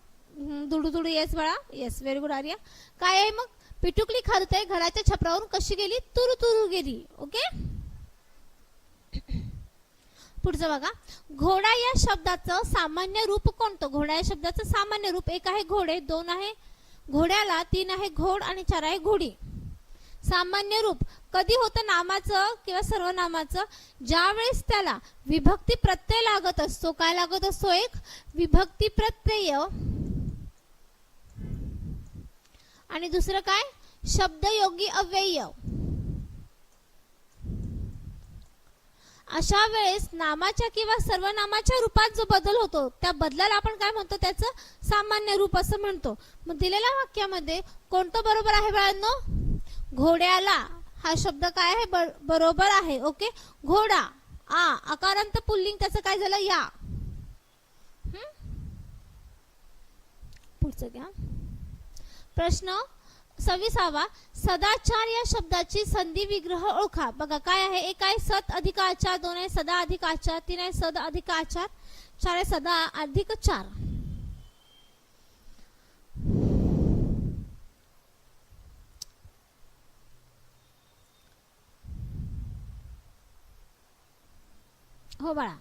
दुडू येस बाळा. Yes, very good Arya. काय आहे मग? पिटुकली खारुताई घराच्या छपरावरून कशी गेली? तुरु तुरु गेली. ओके. पुढचं बघा. घोडा या शब्दाचं सामान्य रूप कोणतं? घोडा या शब्दाचं सामान्य रूप 1 आहे घोडे, 2 आहे घोड्याला, 3 आहे घोड आणि 4 आहे घोडी. सामान्य रूप कधी होतं नामाचं किंवा सर्वनामाचं? ज्या वेळेस त्याला विभक्ती प्रत्यय लागत असतो. काय लागत असतो? एक विभक्ती प्रत्यय आणि दुसरं काय? शब्दयोगी अव्यय. अशा वेळेस नामाच्या किंवा सर्वनामाच्या रूपात जो बदल होतो त्या बदलाला आपण काय म्हणतो? त्याचं सामान्य रूप असं म्हणतो. मग दिलेल्या वाक्यामध्ये कोणतं बरोबर आहे बाळांनो? घोड्याला हा शब्द काय आहे? बरोबर आहे. ओके. घोडा आकारांत पुल्लिंग, त्याचं काय झालं? या. पुढचं घ्या. प्रश्न 26वा. सदाचार या शब्दाची संधी विग्रह ओळखा. बघा काय आहे? 1 आहे सत अधिक आचार, 2 आहे सदा अधिक आचार, 3 आहे सद अधिक आचार, 4 आहे सदा अधिक 4. हो बाळा.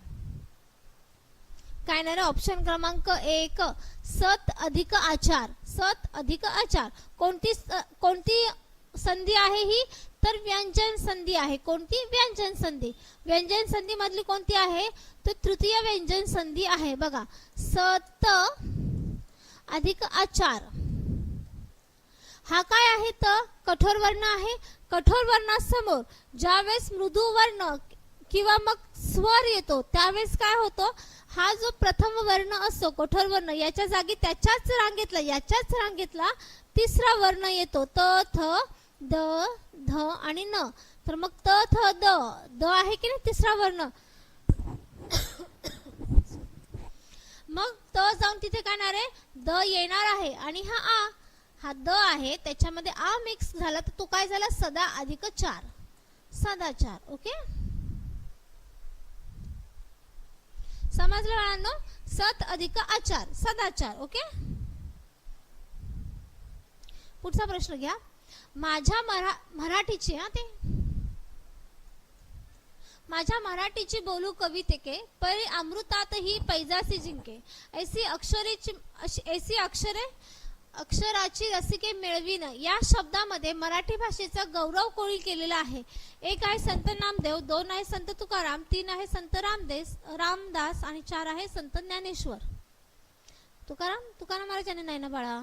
काय नाही. ऑप्शन क्रमांक 1 सत अधिक आचार. सत अधिक आचार कोणती संधी आहे ही? तर व्यंजन संधी आहे. कोणती? व्यंजन संधी. व्यंजन संधी मधली कोणती आहे? तर तृतीय व्यंजन संधी आहे. बघा सत अधिक आचार हा काय आहे? तर कठोर वर्ण आहे. कठोर वर्णासमोर ज्यावेळेस मृदू वर्ण किंवा मग स्वर येतो त्यावेळेस काय होतं? हा जो प्रथम वर्ण असतो कठोर वर्ण, याच्या जागी त्याच्याच रांगेतला तिसरा वर्ण येतो. त, थ, द, ध आणि न. तर मग त, थ, द आहे की नाही तिसरा वर्ण. मग त जाऊन तिथे काय येणार आहे? द येणार आहे. आणि हा द आहे, त्याच्यामध्ये आ मिक्स झाला तर तो काय झाला? सदा अधिक 4, सदाचार. ओके. समजलं बाळांनो? सत अधिक आचार, सदाचार. ओके. पुढचा प्रश्न घ्या. माझ्या मराठीची बोलू कवितेके परी अमृतात ही पैजासी जिंके. ऐसी अक्षरे अक्षराची रसिके मिळविन या शब्दामध्ये मराठी भाषेचा गौरव कोणी केलेला आहे? एक आहे संत नामदेव, दोन आहे संत तुकाराम, तीन आहे संत रामदास आणि चार आहे संत ज्ञानेश्वर. तुकाराम महाराजांनी नाही ना बाळा?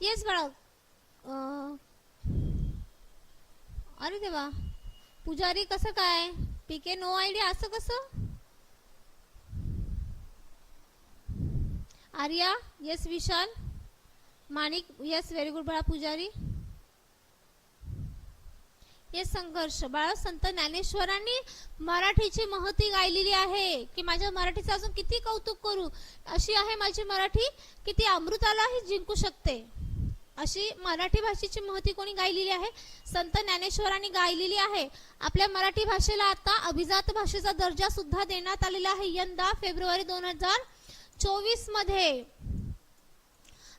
येस बाळा. अरे देवा, पुजारी कसं काय? पीके नो आयडिया असं कसं? आर्या येस, विशाल, माणिक येस, व्हेरी गुड बाळा. पुजारी येस. संघर्ष बाळा. संत ज्ञानेश्वरांनी मराठीची महती गायलेली आहे की माझ्या मराठीचं अजून किती कौतुक करू, अशी आहे माझी मराठी की ती अमृतालाही जिंकू शकते. अशी मराठी भाषेची महती कोणी गायलेली आहे? संत ज्ञानेश्वरांनी गायलेली आहे. आपल्या मराठी भाषेला आता अभिजात भाषेचा दर्जा सुद्धा देण्यात आलेला आहे. यंदा फेब्रुवारी 2024 मध्ये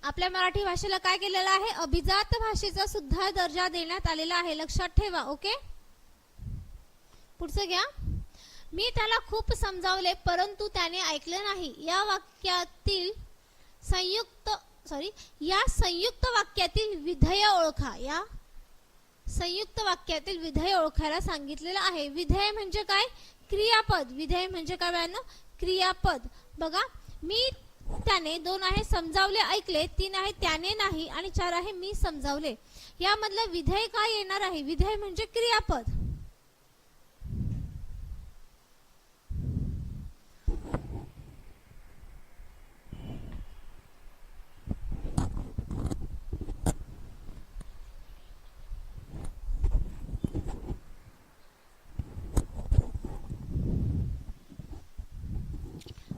आपल्या मराठी भाषेला काय केलेलं आहे? अभिजात भाषेचा सुद्धा दर्जा देण्यात आलेला आहे. लक्षात ठेवा. ओके, पुढचं घ्या. मी त्याला खूप समजावले परंतु त्याने ऐकले नाही. या संयुक्त वाक्यातील विधेय ओळखा. या संयुक्त वाक्यातील विधेय ओळखायला सांगितलेलं आहे. विधेय म्हणजे काय? क्रियापद. विधेय म्हणजे काय बाळांनो? क्रियापद. बघा, मी त्याने, दोन आहे समजावले ऐकले, तीन आहे त्याने नाही आणि चार आहे मी समजावले. यामधलं विधेय काय येणार आहे? विधेय म्हणजे क्रियापद.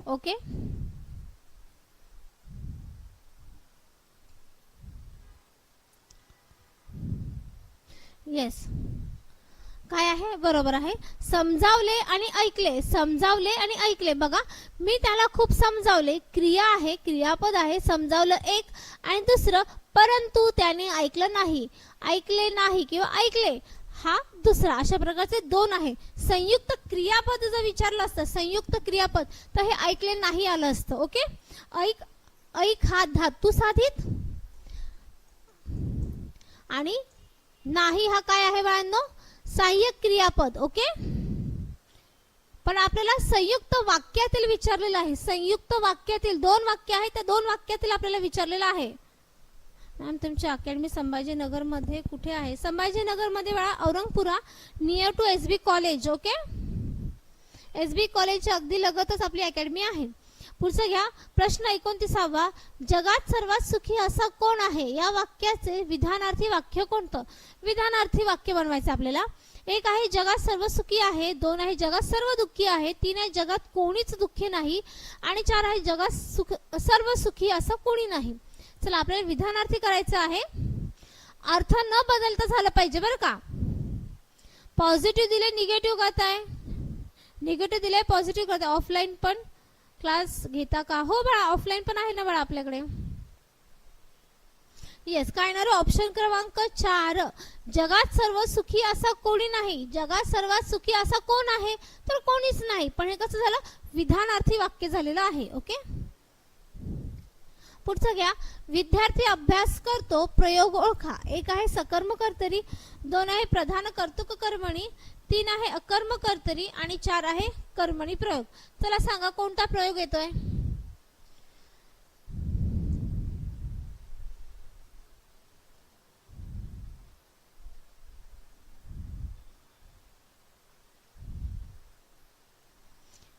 Okay, yes. काय आहे? बरोबर आहे. समजावले आणि ऐकले. समजावले आणि ऐकले. बघा, मी त्याला खूप समजावले, क्रिया आहे, क्रियापद आहे. समजावलं एक आणि दुसरं परंतु त्याने ऐकलं नाही. ऐकले नाही किंवा ऐकले हा दुसरा. अशा प्रकारचे दोन आहे. संयुक्त क्रियापद जर विचारलं असतं, संयुक्त क्रियापद, तर हे ऐकले नाही आलं असतं. ओके, ऐक हा धातू साधित आणि नाही हा काय आहे बाळांनो? सहाय्यक क्रियापद. ओके, पण आपल्याला संयुक्त वाक्यातील विचारलेलं आहे. संयुक्त वाक्यातील दोन वाक्य आहेत, त्या दोन वाक्यातील आपल्याला विचारलेलं आहे. मॅम तुमची अकॅडमी संभाजीनगर मध्ये कुठे आहे? संभाजीनगर मध्ये बाळा Aurangpura, near to SB college. Okay, SB कॉलेजच्या अगदी लगतच आपली अकॅडमी आहे. पुढचं घ्या. प्रश्न 29. जगात सर्वात सुखी असा कोण आहे? या वाक्याचे विधानार्थी वाक्य कोणतं? विधानार्थी वाक्य बनवायचं आपल्याला. एक आहे जगात सर्व सुखी आहे, दोन आहे जगात सर्व दुःखी आहे, तीन आहे जगात कोणीच दुःखी नाही आणि चार आहे जगात सर्व सुखी असं कोणी नाही. चला, आपल्याला विधानार्थी करायचं आहे. अर्थ न बदलता झालं पाहिजे बरं का. पॉझिटिव्ह दिले निगेटिव्ह करताय, निगेटिव्ह दिले पॉझिटिव्ह करताय. ऑफलाईन पण क्लास घेता का? हो बाळा, ऑफलाईन पण आहे ना बाळा आपल्याकडे. येस. काय येणार? ऑप्शन क्रमांक 4. जगात सर्व सुखी असा कोणी नाही. जगात सर्वात सुखी असा कोण आहे? तर कोणीच नाही. पण हे कसं झालं? विधानार्थी वाक्य झालेलं आहे. ओके, पुढचं घ्या. विद्यार्थी अभ्यास करतो, प्रयोग ओळखा. एक आहे सकर्म कर्तरी, दोन आहे प्रधान कर्तृक कर्मणी, तीन आहे अकर्म कर्तरी आणि चार आहे कर्मणी प्रयोग. चला सांगा कोणता प्रयोग येतोय?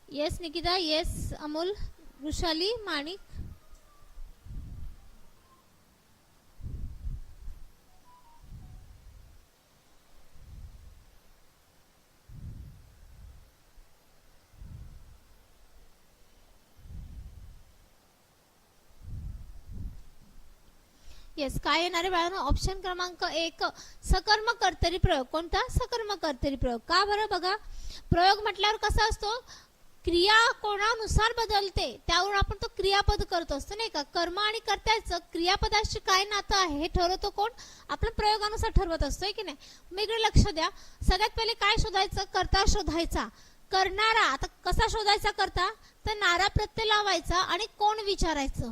येस निकिता, येस अमोल, वृषाली, माणिक. येस. काय येणार आहे बाळांनो? ऑप्शन क्रमांक 1 सकर्म कर्तरी प्रयोग. कोणता? सकर्म कर्तरी प्रयोग. का बरं? बघा, प्रयोग म्हटल्यावर कसा असतो? क्रिया कोणानुसार बदलते त्यावरून आपण तो क्रियापद करत असतो नाही का. कर्म आणि कर्त्याचं क्रियापदाशी काय नातं आहे हे ठरवतो कोण? आपण प्रयोगानुसार ठरवत असतोय की नाही. मग इकडे लक्ष द्या. सगळ्यात पहिले काय शोधायचं? कर्ता शोधायचा. करणारा आता कसा शोधायचा? करता तर नारा प्रत्यय लावायचा आणि कोण विचारायचं.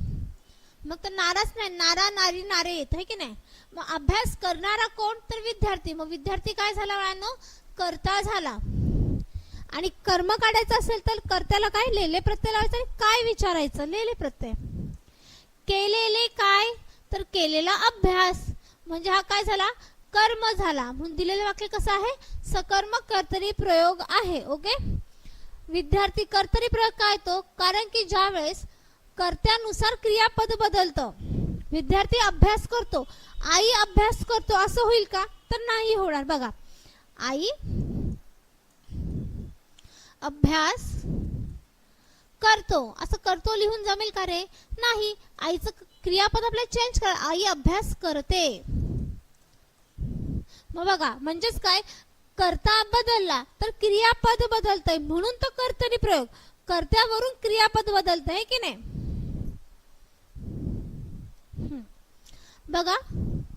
मग तर नाराच नाही, नारा नारी नारे येत आहे की नाही. मग अभ्यास करणारा कोण, तर विद्यार्थी. मग विद्यार्थी काय झाला बाळांनो, कर्ता झाला. आणि कर्म काढायचं असेल तर कर्त्याला काय, लेले प्रत्यय लावायचं आणि काय विचारायचं, लेले प्रत्यय. केलेले काय, तर केलेला अभ्यास. म्हणजे हा काय झाला, कर्म झाला. म्हणून दिलेले वाक्य कसं आहे, सकर्म कर्तरी प्रयोग आहे. ओके. विद्यार्थी कर्तरी प्रयोग काय तो, कारण की ज्या वेळेस कर्त्यानुसार क्रियापद बदलतं. विद्यार्थी अभ्यास करतो, आई अभ्यास करतो, असं होईल का, तर नाही होणार. बघा, आई अभ्यास करतो असं करतो लिहून जमेल का रे, नाही. आईचं क्रियापद आपल्याला चेंज करा, आई अभ्यास करते. मग बघा, म्हणजेच काय, कर्ता बदलला तर क्रियापद बदलतंय, म्हणून तो कर्तरी प्रयोग. कर्त्यावरून क्रियापद बदलतंय की नाही. बघा,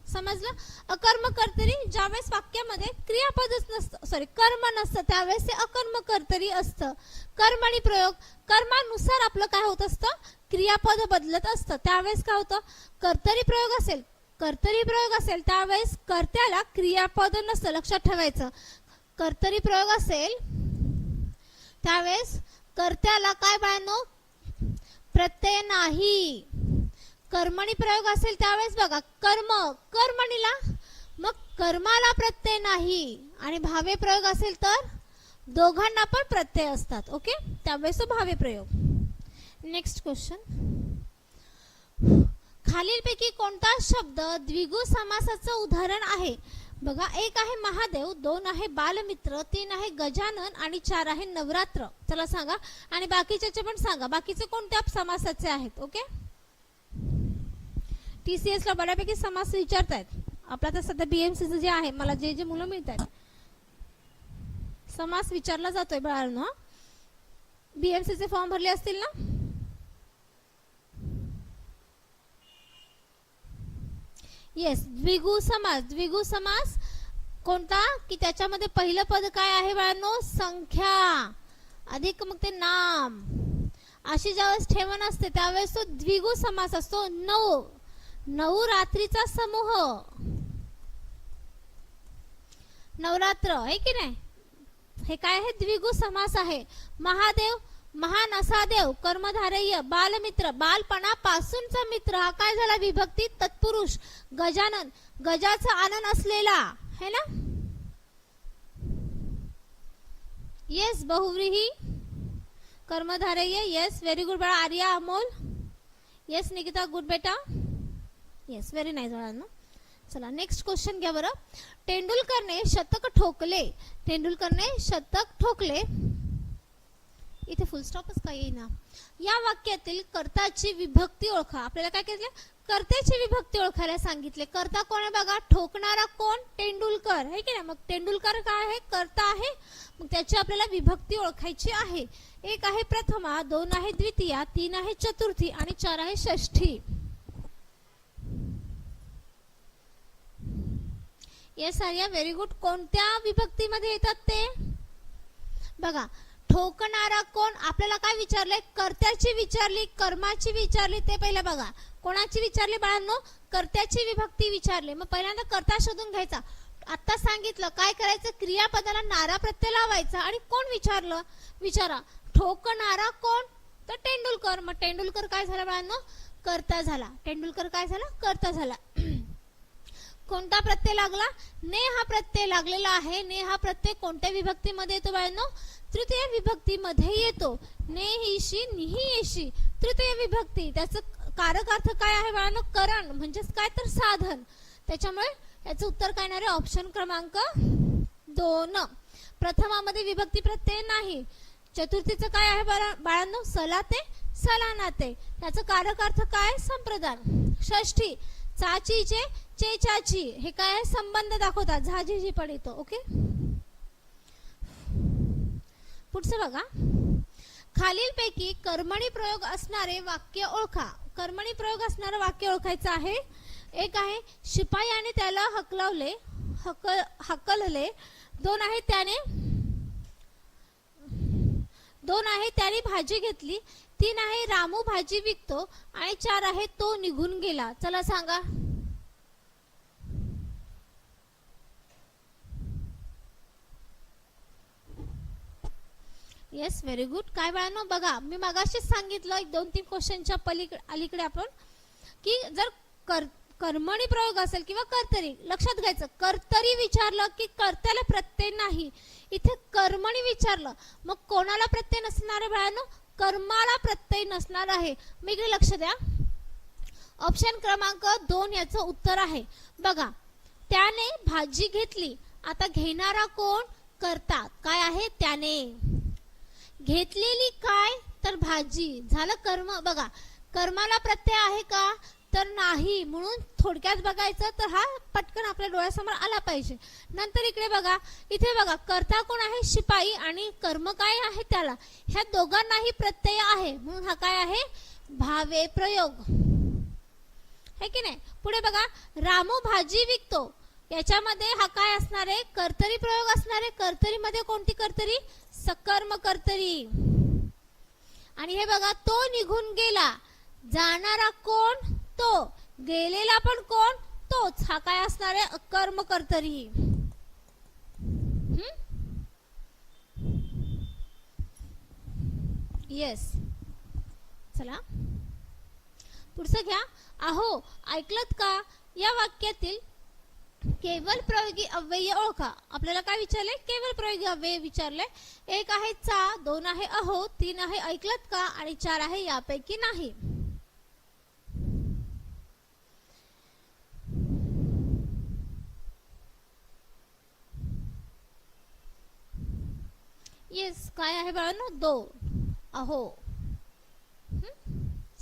समजलं. अकर्म कर्तरी ज्यावेळेस वाक्यामध्ये क्रियापदच नसतं, सॉरी कर्म नसतं, त्यावेळेस ते अकर्म कर्तरी असतं. कर्मणी प्रयोग, कर्मानुसार आपलं काय होत असतं, क्रियापद बदलत असतं. त्यावेळेस काय होतं, कर्तरी प्रयोग असेल, कर्तरी प्रयोग असेल त्यावेळेस कर्त्याला क्रियापद नसतं. लक्षात ठेवायचं, कर्तरी प्रयोग असेल त्यावेळेस कर्त्याला काय बाळांनो, प्रत्यय नाही. कर्मणी प्रयोग असेल त्यावेळेस बघा, कर्म कर्मणीला, मग कर्माला प्रत्यय नाही. आणि भावे प्रयोग असेल तर दोघांना पण प्रत्यय असतात. ओके, त्यावेळेस तो भावे प्रयोग. नेक्स्ट क्वेश्चन, खालीलपैकी कोणता शब्द द्विगु समासाचं उदाहरण आहे. बघा, एक आहे महादेव, दोन आहे बालमित्र, तीन आहे गजानन आणि चार आहे नवरात्र. चला सांगा, आणि बाकीचे पण सांगा, बाकीचे कोणत्या समासाचे आहेत. ओके, TCS ला बऱ्यापैकी समास विचारतायत. आपला तर सध्या BMC जे आहे, मला जे मुलं मिळत आहेत, समास विचारला जातोय बाळांनो. BMC चे फॉर्म भरले असतील ना. येस, द्विगु समास. द्विगु समास कोणता, की त्याच्यामध्ये पहिलं पद काय आहे बाळांनो, संख्या अधिक मग ते नाम, अशी ज्यावेळेस ठेवण असते त्यावेळेस तो द्विगु समास असतो. नऊ रात्रीचा समूह, नवरात्र आहे की नाही, हे काय आहे, द्विगु समास आहे. महादेव, महान असा देव, कर्मधारय, बालमित्र, बालपणापासूनचा मित्र, हा काय झाला, विभक्ती तत्पुरुष. गजानन, गजाचा आनंद असलेला है ना. येस, बहुव्रीही कर्मधारय. येस, व्हेरी गुड बाळा. आर्या, अमोल. येस, निकिता, गुड बेटा. येस, व्हेरी नाईस बाळांनो. चला नेक्स्ट क्वेश्चन घ्या बरं. तेंडुलकरने शतक ठोकले. तेंडुलकरने शतक ठोकले, इथे फुल स्टॉपच काय येईना. या वाक्यातील कर्ताची विभक्ती ओळखा. आपल्याला काय केले, कर्त्याची विभक्ती ओळखायला सांगितले. कर्ता कोण आहे बघा, ठोकणारा कोण, तेंडुलकर आहे की नाही. मग तेंडुलकर काय आहे, कर्ता आहे. मग त्याची आपल्याला विभक्ती ओळखायची आहे. एक आहे प्रथमा, दोन आहे द्वितीया, तीन आहे चतुर्थी आणि चार आहे षष्ठी. Yes Arya, very good. कोणत्या विभक्तीमध्ये येतात ते बघा. ठोकणारा कोण, आपल्याला काय विचारलंय, कर्त्याची विचारली, कर्माची विचारली, ते पहिलं बघा. कोणाची विचारली बाळांनो, कर्त्याची विभक्ती विचारली. मग पहिल्यांदा कर्ता शोधून घ्यायचा. आता सांगितलं काय करायचं, क्रियापदाला नारा प्रत्यय लावायचा. आणि कोण विचारलं, विचारा. ठोकणारा कोण, तर तेंडुलकर. मग तेंडुलकर काय झाला बाळांनो, कर्ता झाला. तेंडुलकर काय झाला, कर्ता झाला. कोणता प्रत्यय लागला, ने हा प्रत्यय लागलेला आहे. ने हा प्रत्यय कोणत्या विभक्तीमध्ये येतो बाळांनो, तृतीय विभक्तीमध्ये येतो. ने हिशी, निही येशी, तृतीय विभक्ती. त्याचं कारक अर्थ काय आहे बाळांनो, करण, म्हणजेच काय तर साधन. त्याच्यामुळे याचं उत्तर काय येणार आहे, ऑप्शन क्रमांक 2. प्रथमामध्ये विभक्ती प्रत्यय नाही. चतुर्थीचं काय आहे बाळांनो, सलाते, सलानाते. त्याचं कारक अर्थ काय, संप्रदान. षष्ठी, चाचीचे, चे चाची, हे काय आहे, संबंध दाखवतात. झाजी पण येतो. ओके, पुढचं बघा. खालीलपैकी कर्मणी प्रयोग असणारे वाक्य ओळखा. कर्मणी प्रयोग असणारं वाक्य ओळखायचं आहे. एक आहे शिपायाने त्याला हकलवले, हकलले. दोन आहे त्याने भाजी घेतली, 3 आहे रामू भाजी विकतो आणि 4 आहे तो निघून गेला. चला सांगा. Yes, very good. काय बाळांनो, बघा मी मागाशीच सांगितलं 1-2-3 क्वेश्चनच्या अलीकडे आपण की जर कर्मणी प्रयोग असेल किंवा कर्तरी, लक्षात घ्यायचं कर्तरी विचारलं की कर्त्याला प्रत्यय नाही. इथे कर्मणी विचारलं मग कोणाला प्रत्यय नसणार आहे बाळांनो? कर्माला प्रत्यय नसणार आहे. मग इकडे लक्ष द्या. ऑप्शन क्रमांक 2 याचं उत्तर आहे. बघा, त्याने भाजी घेतली. आता घेणारा कोण? कर्ता. काय आहे? त्याने घेतलेली काय? तर भाजी. झालं कर्म. बघा, कर्माला प्रत्यय आहे का? तर नाही. म्हणून थोडक्यात बघायचं तर हा पटकन आपल्या डोळ्यासमोर आला पाहिजे. नंतर इकडे बघा, इथे बघा कर्ता कोण आहे? शिपाई. आणि कर्म काय आहे? त्याला. ह्या दोघांनाही प्रत्यय आहे म्हणून हा काय आहे? भावे प्रयोग है की नाही. पुढे बघा, रामू भाजी विकतो. याच्यामध्ये हा काय असणार आहे? कर्तरी प्रयोग असणार आहे. कर्तरी मध्ये कोणती कर्तरी? सकर्म कर्तरी. आणि हे बघा, तो निघून गेला. जाणारा कोण? तो. गेलेला पण कोण? तोच. हा काय असणार आहे? अकर्म कर्तरी. येस. चला पुढचं घ्या. अहो, ऐकलत का? या वाक्यातील केवल प्रयोगी अव्यय ओळखा. आपल्याला काय विचारले? केवल प्रयोगी अव्यय विचारले. 1 आहे चा, 2 आहे अहो, 3 आहे ऐकलत का आणि 4 आहे यापैकी नाही. येस, काय आहे बाळांनो? 2 अहो.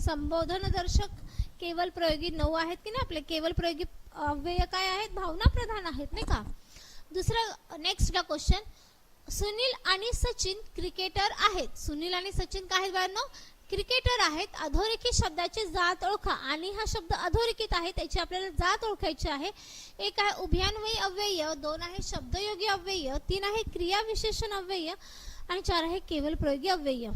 संबोधन दर्शक केवल प्रयोगी 9 आहेत की नाही आपले. केवल प्रयोगी अव्यय काय आहेत? भावना प्रधान आहेत नाही का. दुसरं नेक्स्ट ला क्वेश्चन. सुनील आणि सचिन क्रिकेटर आहेत. सुनील आणि सचिन काय आहेत बाळांनो? क्रिकेटर आहेत. अधोरेखित शब्दाची जात ओळखा. आणि हा शब्द अधोरेखित आहे त्याची आपल्याला जात ओळखायची आहे. 1 आहे उभयान्वयी अव्यय, 2 आहे शब्दयोगी अव्यय, 3 आहे क्रिया विशेषण अव्यय आणि 4 आहे केवल प्रयोगी अव्यय.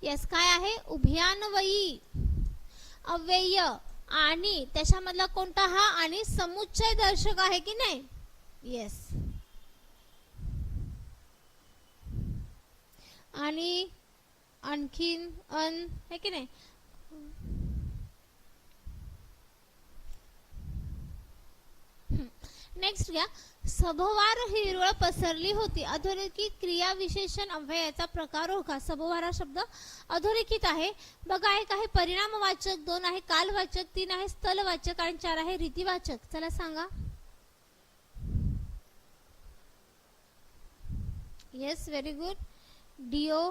येस, काय आहे? उभयान्वयी अव्यय आणि त्याच्यामधला कोणता? हा. आणि समुच्चय दर्शक आहे की नाही. येस. आणि आणखीन अन है की नाही. नेक्स्ट घ्या. सभोवार हिरवळ पसरली होती. अधोरेखित क्रिया विशेषण अव्ययाचा प्रकार ओळखा. सभोवार हा शब्द अधोरेखित आहे. बघा, 1 आहे परिणामवाचक, 2 आहे कालवाचक, 3 आहे स्थलवाचक आणि 4 आहे रीतिवाचक. चला सांगा. Yes, very good. डिओ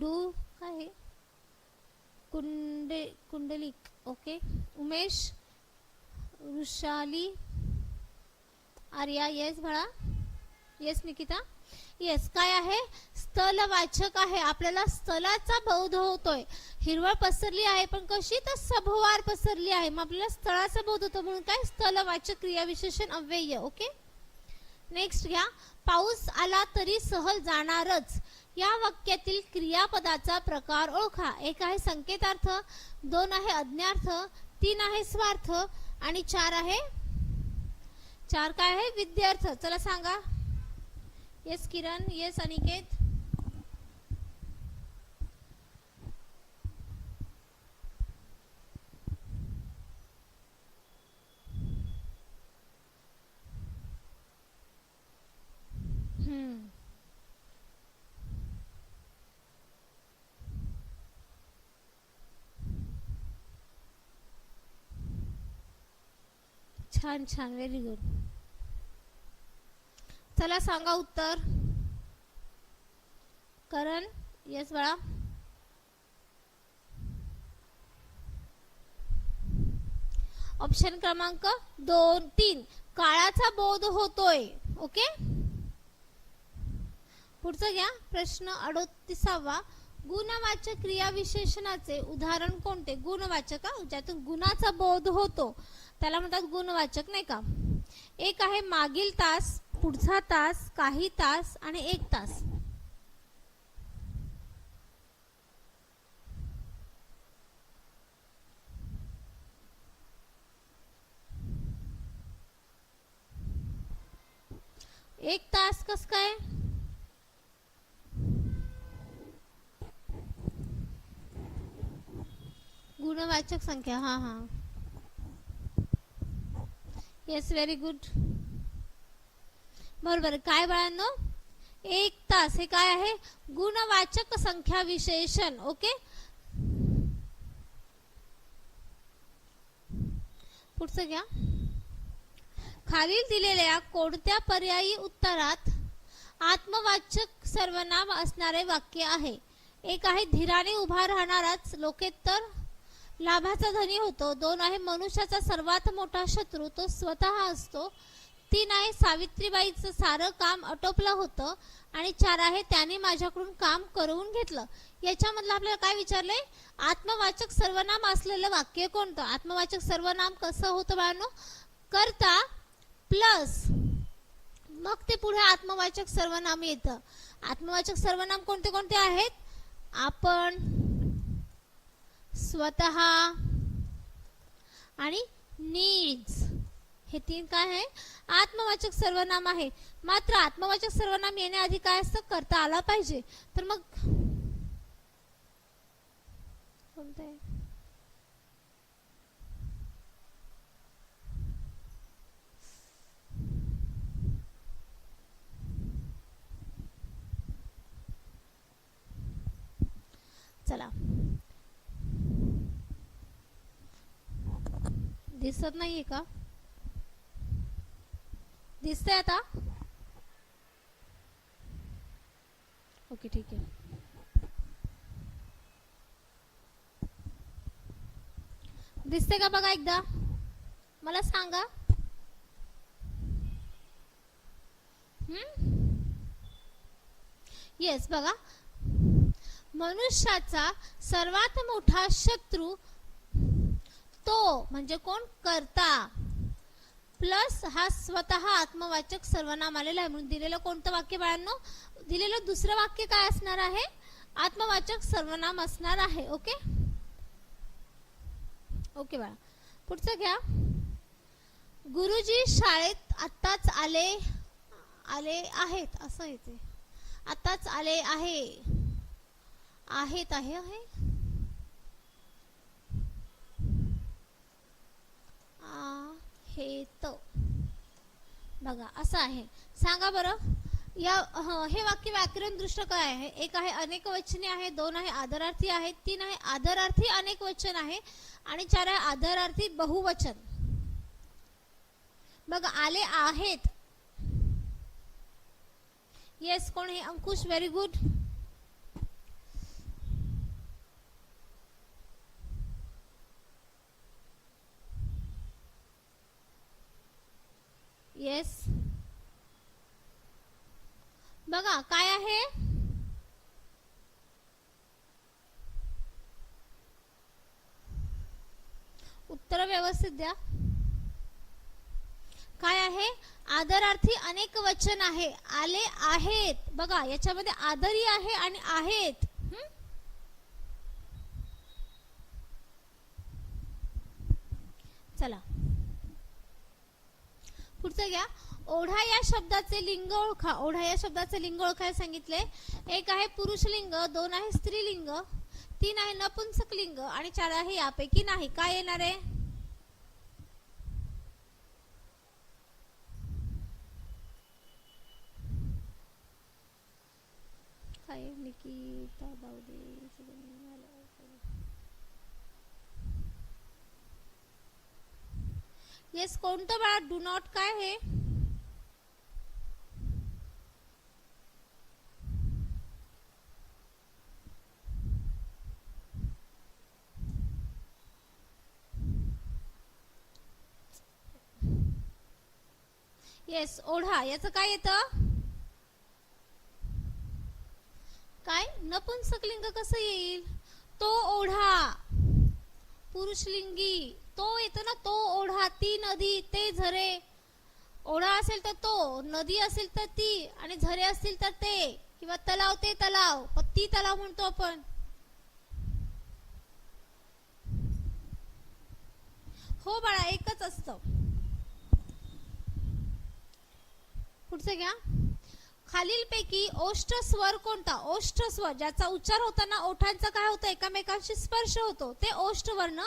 डू काय आहे? कुंडलिक. ओके. उमेश, वृषाली, आर्या. येस बाळा. येस निकिता. येस, काय आहे? स्थलवाचक आहे. आपल्याला स्थलाचा बोध होतोय. हिरवळ पसरली आहे पण कशी? तर सभोवार पसरली आहे. मग आपल्याला स्थळाचा बोध होतो म्हणून काय? स्थलवाचक क्रिया विशेषण अव्यय. ओके. नेक्स्ट घ्या. पाऊस आला तरी सहल जाणारच. या वाक्यातील क्रियापदाचा प्रकार ओळखा. 1 आहे संकेतार्थ, 2 आहे अज्ञार्थ, 3 आहे स्वार्थ आणि 4 आहे काय आहे? विद्यार्थ. चला सांगा. येस किरण. येस अनिकेत. छान छान, व्हेरी गुड. चला सांगा उत्तर. करण. येस बाळा. ऑप्शन क्रमांक 2, 3 काळाचा बोध होतोय. ओके. पुढचं घ्या. प्रश्न 38वा. गुणवाचक क्रियाविशेषणाचे उदाहरण कोणते? गुणवाचक, ज्यातून गुणाचा बोध होतो त्याला म्हणतात गुणवाचक, नाही का? एक आहे मागील तास, पुढचा तास, काही तास आणि एक तास. एक तास कस काय? गुणवाचक संख्या. हा हा, येस, व्हेरी गुड. बरोबर. काय बाळांनो, एक तास हे काय आहे? गुणवाचक संख्या विशेषण. ओके, पुढचं घ्या. खालील दिलेल्या कोणत्या पर्यायी उत्तरात आत्मवाचक सर्वनाम असणारे वाक्य आहे? एक आहे धीराने उभा राहणाराच लोकोत्तर लाभाचा धनी होतो. दोन आहे मनुष्याचा सर्वात मोठा शत्रू तो स्वतः असतो. तीन आहे सावित्रीबाईचं सारं काम आटोपलं होतं. आणि चार आहे त्याने माझ्याकडून काम करवून घेतलं. याच्यामधलं आपल्याला काय विचारलंय? आत्मवाचक सर्वनाम असलेलं वाक्य कोणतं? आत्मवाचक सर्वनाम कसं होतं बाळांनो? कर्ता प्लस मग ते पुढे आत्मवाचक सर्वनाम येतं. आत्मवाचक सर्वनाम कोणते कोणते आहेत? आपण, स्वतः आणि नीड्स, हे तीन काय आहे? आत्मवाचक सर्वनाम आहे. मात्र आत्मवाचक सर्वनाम येण्याआधी काय असतं? कर्ता आला पाहिजे. तर मग कोणतं आहे? चला, दिसत नाहीये का? दिसतंय आता? ओके, ठीक आहे. दिसते का बघा एकदा, मला सांगा. येस, बघा. मनुष्याचा सर्वात मोठा शत्रू तो म्हणजे कोण? कर्ता प्लस हा स्वतः आत्मवाचक सर्वनाम आलेला आहे. म्हणून दिलेलं कोणतं वाक्य बाळांनो? दिलेलं दुसरं वाक्य काय असणार आहे? आत्मवाचक सर्वनाम असणार आहे. ओके ओके बाळा, पुढचं घ्या. गुरुजी शाळेत आत्ताच आले आहेत, असं येते. आत्ताच आले आहेत आहे बघा, असं आहे. सांगा बरं, या हे वाक्य व्याकरण दृष्ट्या काय आहे? एक आहे अनेक वचने आहे, दोन आहे आदरार्थी आहे, तीन आहे आदरार्थी अनेक वचन आहे आणि चार आहे आदरार्थी बहुवचन. बघा, आले आहेत. येस, कोण आहे? अंकुश, व्हेरी गुड. येस, बघा काय आहे? उत्तर व्यवस्थित द्या. काय आहे? आदरार्थी अनेक वचन आहे. आले आहेत. बघा, याच्यामध्ये आदरी आहे आणि आहेत. चला, पुढचं घ्या. ओढा या शब्दाचे लिंग ओळखा. ओढा या शब्दाचे लिंग ओळखायला सांगितले. एक आहे पुरुषलिंग, दोन आहे स्त्रीलिंग, तीन आहे नपुंसकलिंग आणि चार आहे यापैकी नाही. काय येणार आहे? काय? निकिता बावदे. येस, कोणतं बाळा? डू नॉट काय आहे? येस, ओढा. याचं काय येतं? काय नपुंसकलिंग कसं येईल? तो ओढा पुरुषलिंगी तो येतो ना, तो ओढा, ती नदी, ते झरे. ओढा असेल तर तो, नदी असेल तर ती, आणि झरे असतील तर ते, किंवा तलाव ते तलाव, ती तलाव म्हणतो आपण. हो बाळा, एकच असतं. पुढचं घ्या. खालीलपैकी ओष्ठ स्वर कोणता? ओष्ठ स्वर ज्याचा उच्चार होताना ओठांचा काय होतं? एकमेकांशी स्पर्श होतो, ते ओष्ठ वर्ण.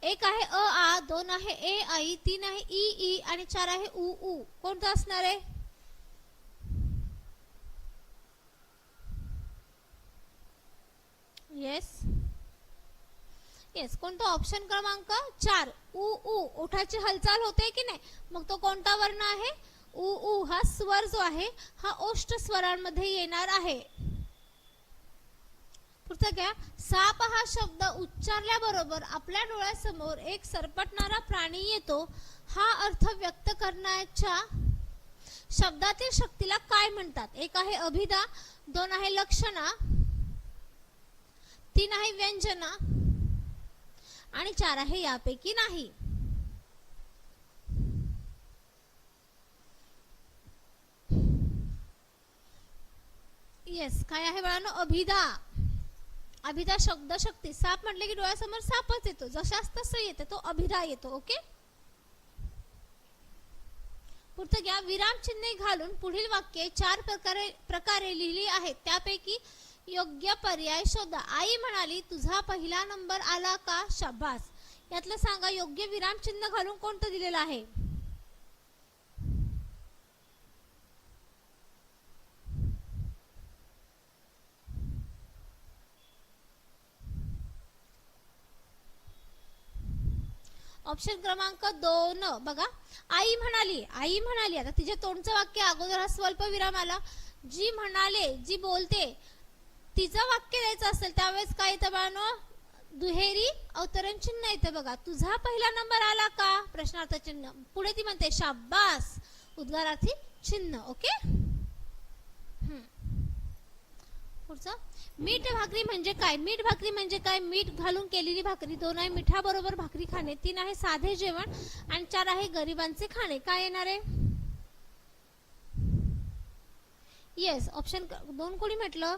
एक आहे अ आ, दोन आहे ए आई, तीन आहे ई ई, आणि चार आहे उ उ. कोणतं असणार आहे? येस येस, कोणता? ऑप्शन क्रमांक 4 उ उ. ओठाची हालचाल होते की नाही, मग तो कोणता वर्ण आहे? उ उ हा स्वर जो आहे हा ओष्ठ स्वरांमध्ये येणार आहे. पुढचा घ्या. साप हा शब्द उच्चारल्याबरोबर आपल्या डोळ्यासमोर एक सरपटणारा प्राणी येतो, हा अर्थ व्यक्त करण्याच्या शब्दातील शक्तीला काय म्हणतात? एक आहे अभिधा, दोन आहे लक्षणा, तीन आहे व्यंजना, आणि चार आहे यापैकी नाही. येस, काय आहे बाळांनो? अभिधा. अभिधा शब्द शक्ती. साप म्हटले की डोळ्यासमोर सापच येतो, जशास तसं येते, तो अभिधा येतो. ओके. पुढचं घ्या. विराम चिन्हे घालून पुढील वाक्ये 4 प्रकारे लिहिली आहेत, त्यापैकी योग्य पर्याय शोधा. आई म्हणाली, तुझा पहिला नंबर आला का? शाबास. यातलं सांगा योग्य विराम चिन्ह घालून कोणतं दिलेलं आहे? ऑप्शन क्रमांक 2 बघा. आई म्हणाली, आई म्हणाली. आता तिच्या तोंडचं वाक्य अगोदर हा स्वल्प विराम आला. जी म्हणाले, जी बोलते, तिचं वाक्य द्यायचं असेल त्यावेळेस काय येतं बाळांनो? दुहेरी अवतरण चिन्ह येतं बघा. तुझा पहिला नंबर आला का? प्रश्नार्थ चिन्ह. पुढे ती म्हणते शाबास, उद्गारार्थी चिन्ह. ओके. पुढचं. मीठ भाकरी म्हणजे काय? मीठ भाकरी म्हणजे काय? मीठ घालून केलेली भाकरी. दोन आहे मिठाबरोबर भाकरी खाणे, तीन आहे साधे जेवण, आणि चार आहे गरिबांचे खाणे. काय येणार आहे? येस, ऑप्शन 2 कोणी म्हटलं?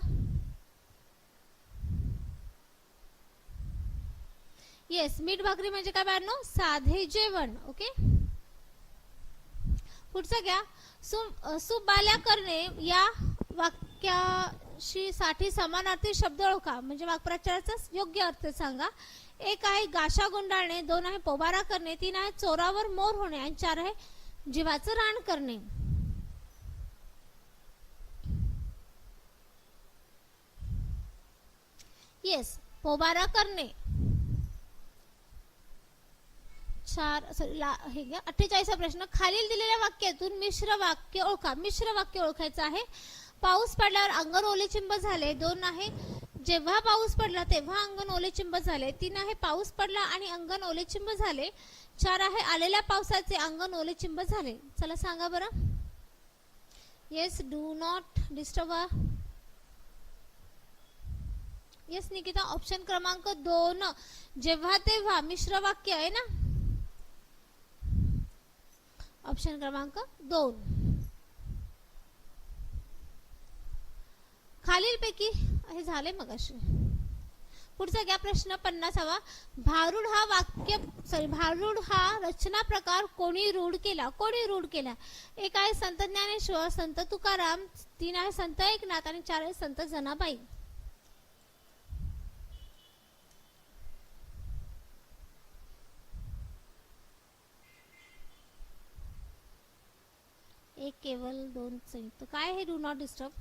येस, मीठ भाकरी म्हणजे काय बाळांनो? साधे जेवण. ओके. पुढचं घ्या. सुबाल्या करणे या वाक्याशी साठी समानार्थी शब्द ओळखा, म्हणजे वाक्प्रचाराचा योग्य अर्थ सांगा. एक आहे गाशा गुंडाळणे, दोन आहे पोबारा करणे, तीन आहे चोरावर मोर होणे, आणि चार आहे जीवाचं रान करणे. येस, पोबारा करणे. 48 प्रश्न. खालील दिलेल्या वाक्यातून मिश्र वाक्य ओळखा. मिश्र वाक्य ओळखायचं आहे. पाऊस पडल्यावर अंगण ओलेचिंब झाले, दोन आहे जेव्हा पाऊस पडला तेव्हा अंगण ओलेचिंब झाले, तीन आहे पाऊस पडला आणि अंगण ओलेचिंब झाले, चार आहे आलेल्या पावसाचे अंगण ओलेचिंब झाले. चला सांगा बरं. Yes, do not disturb. Yes Nikita, option क्रमांक 2 जेव्हा तेव्हा मिश्र वाक्य आहे ना. ऑप्शन क्रमांक 2. खालीलपैकी हे झाले मगाशी. पुढचा घ्या प्रश्न 50वा. भारूड हा रचना प्रकार कोणी रूढ केला? कोणी रूढ केला? एक आहे संत ज्ञानेश्वर, संत तुकाराम, तीन आहे संत एकनाथ, आणि चार आहे संत जनाबाई. एक केवल, दोन संयुक्त. काय हे डू नॉट डिस्टर्ब?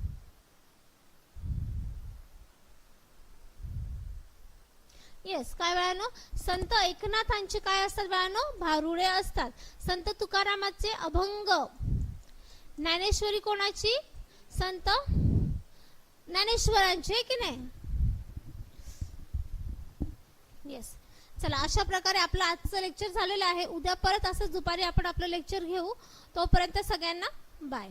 येस, काय बाळांनो? संत एकनाथांचे काय असतात बाळांनो? भारुडे असतात. संत तुकारामाचे अभंग. ज्ञानेश्वरी कोणाची? संत ज्ञानेश्वरांचे की नाही. येस. चला, अशा प्रकारे आपलं आजचं लेक्चर झालेलं आहे. उद्या परत असं दुपारी आपण आपलं लेक्चर घेऊ. तोपर्यंत सगळ्यांना बाय.